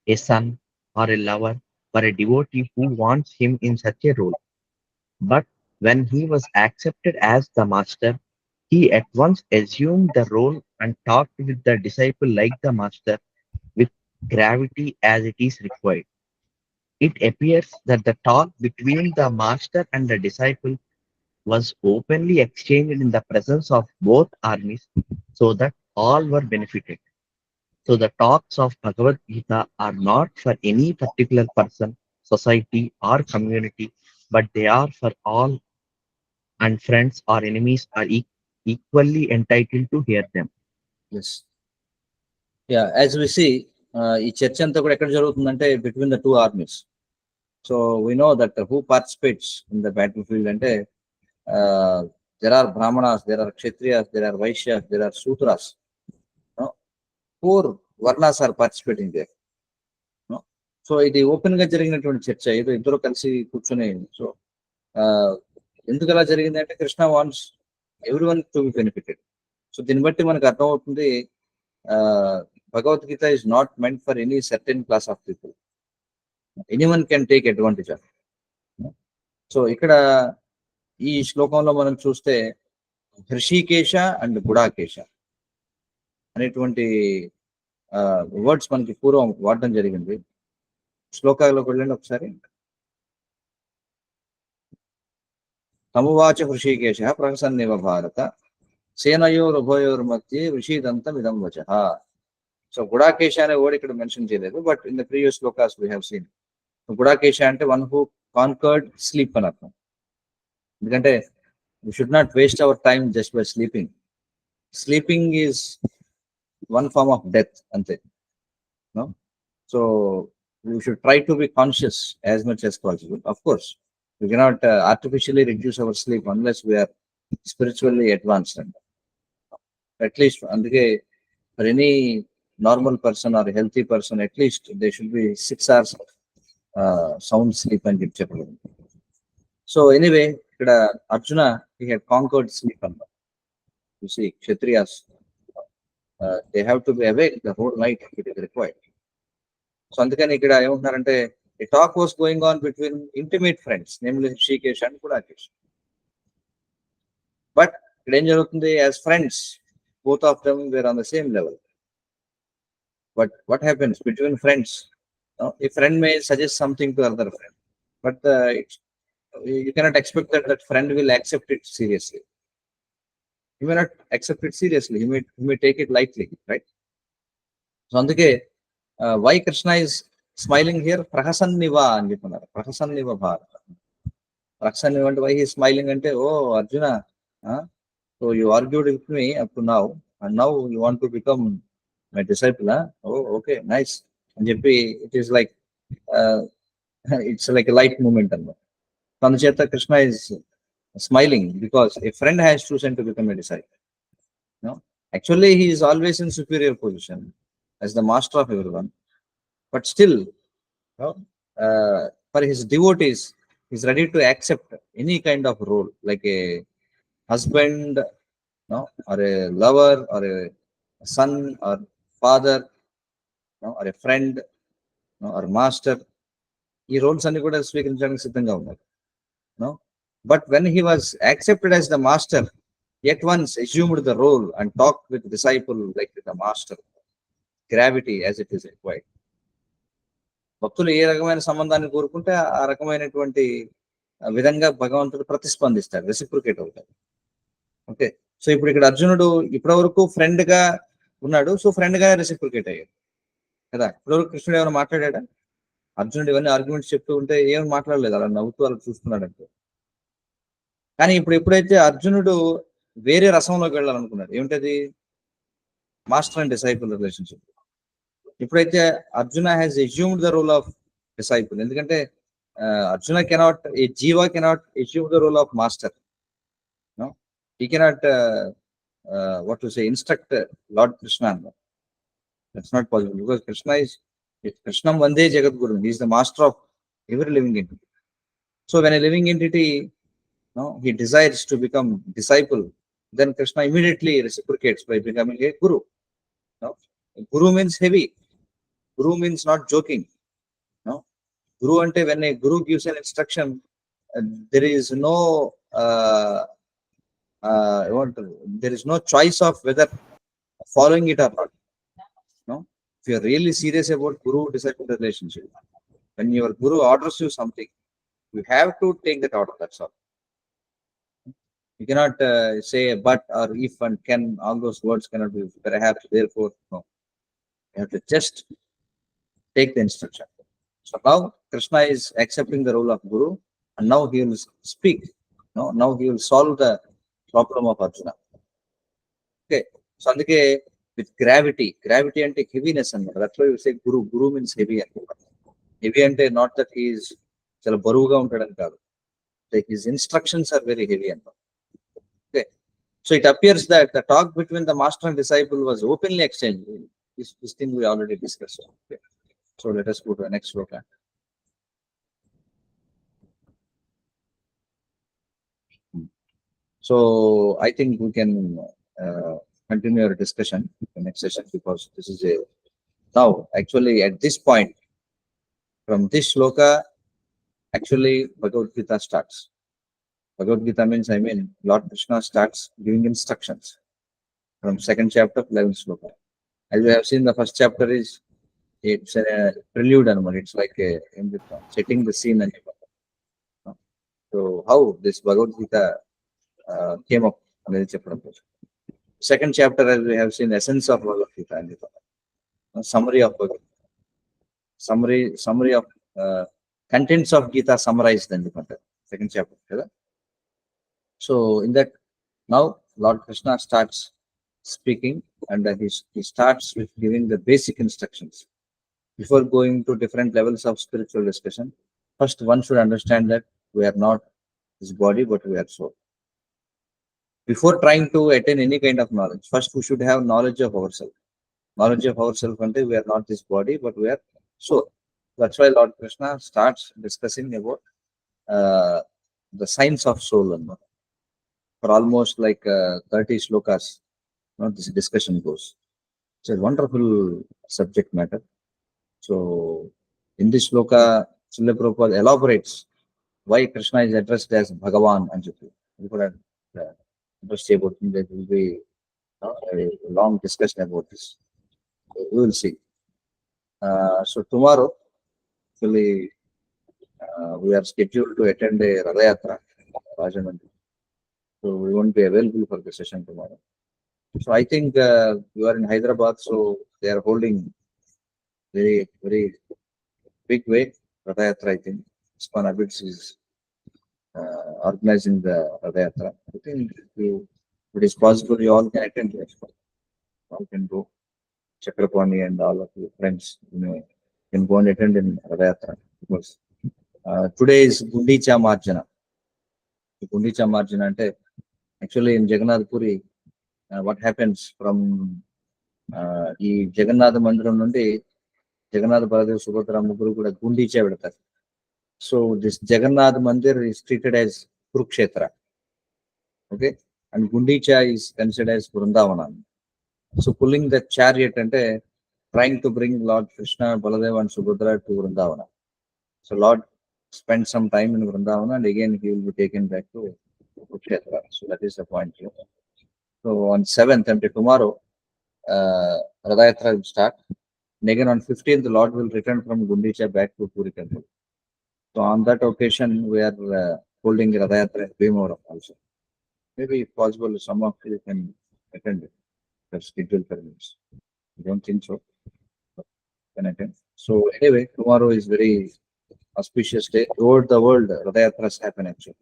a son, or a lover for a devotee who wants him in such a role. But when he was accepted as the master, he at once assumed the role and talked with the disciple like the master, with gravity as it is required. It appears that the talk between the master and the disciple was openly exchanged in the presence of both armies so that all were benefited. So the talks of Bhagavad Gita are not for any particular person, society, or community, but they are for all, and friends or enemies are equally entitled to hear them. Yes. Yeah, as we see, ఈ చర్చ అంతా కూడా ఎక్కడ జరుగుతుందంటే between the two armies. So we know that who participates in the battlefield అంటే there are brahmanas, there are kshatriyas, there are vaishyas, there are sudras. No? 4 varnas are participating there. No? So ఇది open గా జరిగినటువంటి చర్చ, ఏదో ఇద్దరు కలిసి కూర్చొని. So ఎందుకు అలా జరిగింది అంటే Krishna wants everyone to be benefited. So దీన్ని బట్టి మనకు అర్థమవుతుంది Bhagavad Gita is not meant for any certain class of people. Anyone can take advantage of it. So ఇక్కడ ఈ శ్లోకంలో మనం చూస్తే హృషికేశ అండ్ గుడాకేశ అనేటువంటి వర్డ్స్ మనకి పూర్వం వాడటం జరిగింది. శ్లోకాల్లోకి వెళ్ళండి ఒకసారి. తమువాచ హృషికేశ ప్రహసన్నివ భారత సేనయోరుభయోర్మధ్యే విషీదంతం ఇదం వచః. సో గుడాకేశ అనే వర్డ్ ఇక్కడ మెన్షన్ చేయలేదు, but in the previous shlokas we have seen. Gudakesha అంటే వన్ హూ కాన్కర్డ్ స్లీప్ అని అర్థం. ఎందుకంటే we should not waste our time just by sleeping. Sleeping is one form of death, ante. No? So we should try to be conscious as much as possible. Of course, we cannot artificially reduce our sleep unless we are spiritually advanced. At least, అందుకే for any normal person or a healthy person, at least there should be 6 hours sound sleep అని చెప్పగలం. So anyway ఇక్కడ Arjuna he had conquered sleep. You see, Kshatriyas, they have to be awake the whole night if it is required. So అందుకని ఇక్కడ ఏమంటున్నారంటే a talk was going on between intimate friends, namely Hrishikesh and Purakesh. But ఇక్కడ ఏం జరుగుతుంది, as friends, both of them were on the same level. But what happens between friends? A friend may suggest something to another friend, but you cannot expect that that friend will accept it seriously. He may not accept it seriously. He may take it lightly, right? So అందుకే why Krishna is smiling here? Prahasanniva అని చెప్తున్నారు. Prahasanniva bharata. Prahasanniva అంటే why he is smiling అంటే, oh Arjuna, so you argued with me up to now, and now you want to become my disciple, huh? Oh, okay, nice. And it is like it's like a light moment. Tanacheta Krishna is smiling because a friend has chosen to become a disciple. No, actually he is always in superior position as the master of everyone, but still, for his devotees, he is ready to accept any kind of role, like a husband, or a lover, or a son, or father, or a friend, or master. ఈ roles అన్ని కూడా స్వీకరించడానికి సిద్ధంగా ఉన్నారు. But when he was accepted as the master, yet once assumed the role and talked with the disciple like with the master, gravity as it is required. భక్తులు ఏ రకమైన సంబంధాన్ని కోరుకుంటే ఆ రకమైనటువంటి విధంగా భగవంతుడు ప్రతిస్పందిస్తాడు, రెసిప్రికేట్ అవుతాడు. ఓకే, సో ఇప్పుడు ఇక్కడ అర్జునుడు ఇప్పటివరకు ఫ్రెండ్ గా ఉన్నాడు, సో ఫ్రెండ్ గా రెసిప్రికేట్ అయ్యాడు కదా. ఇప్పటివరకు కృష్ణుడు ఏమైనా మాట్లాడా? అర్జునుడు ఇవన్నీ ఆర్గ్యుమెంట్స్ చెప్తూ ఉంటే ఏమి మాట్లాడలేదు, అలా నవ్వుతూ అలా చూస్తున్నాడు అంటే. కానీ ఇప్పుడు ఎప్పుడైతే అర్జునుడు వేరే రసంలోకి వెళ్ళాలనుకున్నాడు, ఏమిటది? Master and disciple relationship. ఎప్పుడైతే Arjuna has assumed the role of disciple, ఎందుకంటే Arjuna cannot, a jiva cannot assume the role of master. He cannot what to say, instruct Lord Krishna. That's not possible, because Krishna Vande Jagat Guru. He is the master of every living entity. So when a living entity, he desires to become disciple, then Krishna immediately reciprocates by becoming a guru. Guru means heavy. Guru means not joking. Guru ante, when a guru gives an instruction, there is no there is no choice of whether following it or not. If you are really serious about guru disciple relationship, when your guru orders you something, you have to take that order. That's all. You cannot say but or if and can. All those words cannot be perhaps, therefore. No, you have to just take the instruction. So now Krishna is accepting the role of guru, and now he will speak. Now he will solve the problem of Arjuna. Okay, so అందుకే with gravity అంటే heaviness అన్నమాట. That's why you say guru means heavy అన్నమాట. Heavy అంటే not that he is చాలా బరువుగా ఉంటాడని కాదు, his instructions are very heavy అన్నమాట. Okay, so it appears that the talk between the master and disciple was openly exchanged. This thing we already discussed. Okay, so let us go to the next sloka. So I think we can continue our discussion in the next session, because this is now actually at this point, from this shloka, actually Bhagavad Gita starts. Bhagavad Gita means, Lord Krishna starts giving instructions from second chapter, 11th shloka. As we have seen, the first chapter it's a prelude, and it's like setting the scene. So how this Bhagavad Gita came up. Second chapter, as we have seen, essence of Bhagavad Gita, summary of Bhagavad Gita, summary of contents of Gita summarized in the second chapter. So in that, now Lord Krishna starts speaking, and he starts with giving the basic instructions. Before going to different levels of spiritual discussion, first one should understand that we are not this body, but we are soul. Before trying to attain any kind of knowledge, first we should have knowledge of ourselves. Knowledge of ourselves, and we are not this body, but we are soul. That's why Lord Krishna starts discussing about the science of soul. for almost like 30 slokas. This discussion goes. It's a wonderful subject matter. So, in this sloka, Srila Prabhupada elaborates why Krishna is addressed as Bhagavan and Jyoti. We could have addressed about it. There will be a long discussion about this. So we will see. So tomorrow, actually, we are scheduled to attend a Radha Yatra, so we won't be available for the session tomorrow. So I think you are in Hyderabad, so they are holding very, very big way Radha Yatra, I think. ISKCON Abits is organizing the Radha Yatra. I think if it is possible, you all can attend the ISKCON. All can go. Chakrapani and all of your friends, can go and attend in Radha Yatra. Because today is Gundicha Marjana. Gundicha Marjana ante actually in Jagannath Puri, what happens from ఈ జగన్నాథ మందిరం నుండి జగన్నాథ బలదేవ్ సుభద్ర ముగ్గురు కూడా గుండీచా పెడతారు. So this Jagannath Mandir is treated as Kurukshetra. Okay, and Gundicha is considered as Vrindavana. So pulling the chariot ante trying to bring Lord Krishna, Baladev and Subhadra to Vrindavana. So Lord spent some time in Vrindavana and again he will be taken back to Kurukshetra. So that is the point here. So on 7th, and tomorrow, Radha Yatra will start. And again on 15th, the Lord will return from Gundicha back to Puri temple. So on that occasion, we are holding Radha Yatra at BHIMAVARAM also. Maybe if possible, some of you can attend it. The schedule permits. I don't think so. But can attend. So anyway, tomorrow is very auspicious day. Over the world, Radha Yatras happen actually.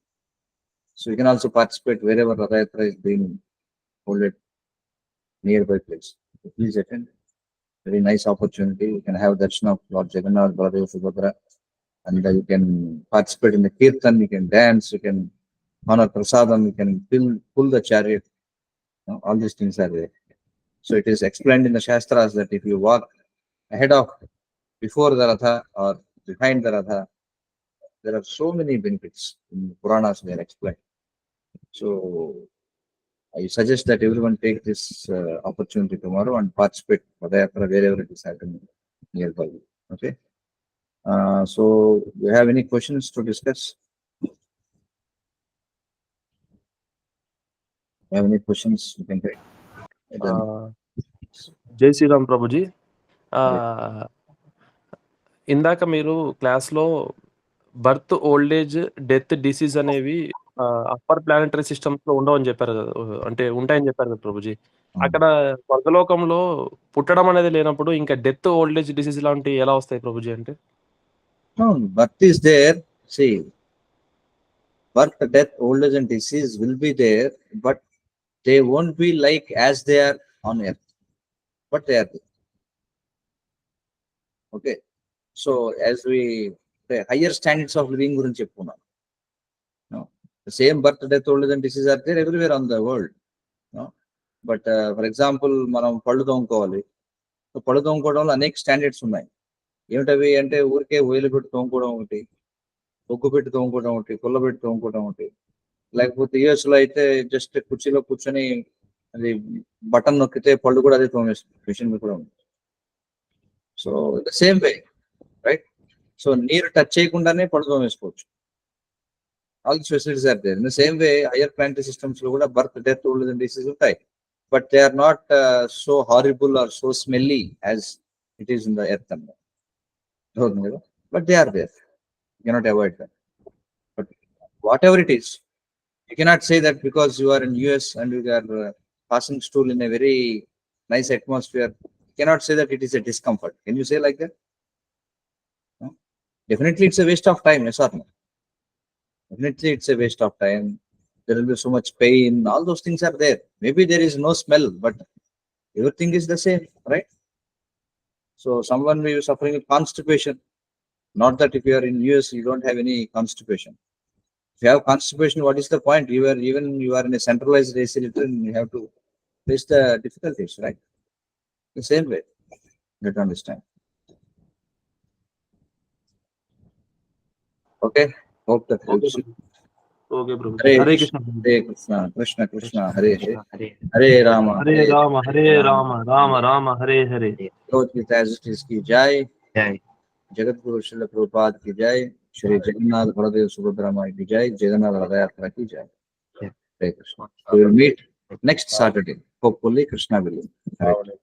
So you can also participate wherever Radha Yatra is being held at nearby place. So please attend. Very nice opportunity. You can have darshan of Lord Jagannath, Baladev, Subhadra, and you can participate in the kirtan. You can dance. You can honor prasadam. You can pull the chariot. All these things are there. So it is explained in the Shastras that if you walk ahead of, before the Ratha or behind the Ratha, there are so many benefits. In Puranas they are explained. So I suggest that everyone take this opportunity tomorrow and participate wherever it is happening nearby. Okay. So do you have any questions to discuss? Have any questions? You can take. జై శ్రీరామ్ ప్రభుజీ. ఇందాక మీరు క్లాస్లో birth, old age, death, disease అనేవి upper planetary systems లో ఉండవని చెప్పారు కదా, అంటే ఉంటాయని చెప్పారు కదా ప్రభుజీ. అక్కడ స్వర్గలోకంలో పుట్టడం అనేది లేనప్పుడు ఇంకా డెత్, ఓల్డ్ ఏజ్, డిసీజ్ లాంటివి ఎలా వస్తాయి ప్రభుజీ? అంటే birth is there. See, birth, death, old age and disease will be there, but they won't be like as they are on earth, but they are there. Okay. So as we the higher standards of living gurinchi cheppunnam. No, the same birth, death, old age and disease are there everywhere on the world. No, but for example, మనం పళ్ళు తోముకోవాలి. So పళ్ళు తోముకోవడంలో అనేక standards ఉన్నాయి. ఏమిటవి అంటే ఊరికే వేలు పెట్టి తోముకోవడం ఒకటి, ఒగ్గు పెట్టి తోముకోవడం ఒకటి, పుల్ల పెట్టి తోముకోవడం ఒకటి, లేకపోతే యుఎస్ లో అయితే జస్ట్ కుర్చీలో కూర్చొని అది బటన్ నొక్కితే పళ్ళు కూడా అదే తోమేస్తుంది, మిషన్ కూడా ఉంది. So the same way, right? So నీరు టచ్ చేయకుండానే పళ్ళు తోమేసుకోవచ్చు. All the facilities are there. In the same way higher planetary systems లో కూడా birth, death, old age and disease ఉంటాయి, but they are not so horrible or so smelly as it is in the earth అన్నమాట. But they are there. You cannot avoid that. But whatever it is, you cannot say that because you are in US and you are passing stool in a very nice atmosphere, you cannot say that it is a discomfort. Can you say like that? No? Definitely it's a waste of time, yes or no? Definitely it's a waste of time. There will be so much pain. All those things are there. Maybe there is no smell, but everything is the same, right? So someone may be suffering with constipation. Not that if you are in US, you don't have any constipation. If you have constipation, what is the point? You are in a centralized AC and you have to face the difficulties, right? The same way. You have to understand. Okay. Hope that helps you. Okay Prabhuji. Hare Hare Krishna Krishna. Hare Krishna Krishna Krishna Hare Hare Hare Hare Rama Hare Rama Hare Rama Rama Rama Hare Hare. Bhagavad Gita की जय, Jai. Jagat Guru Srila Prabhupada की जय, श्री जगन्नाथ बलदेव सुभद्रा माई की जय, जगन्नाथ रथ यात्रा की जय. Hare Krishna. We will meet next Saturday. Hopefully Krishna will. Hare.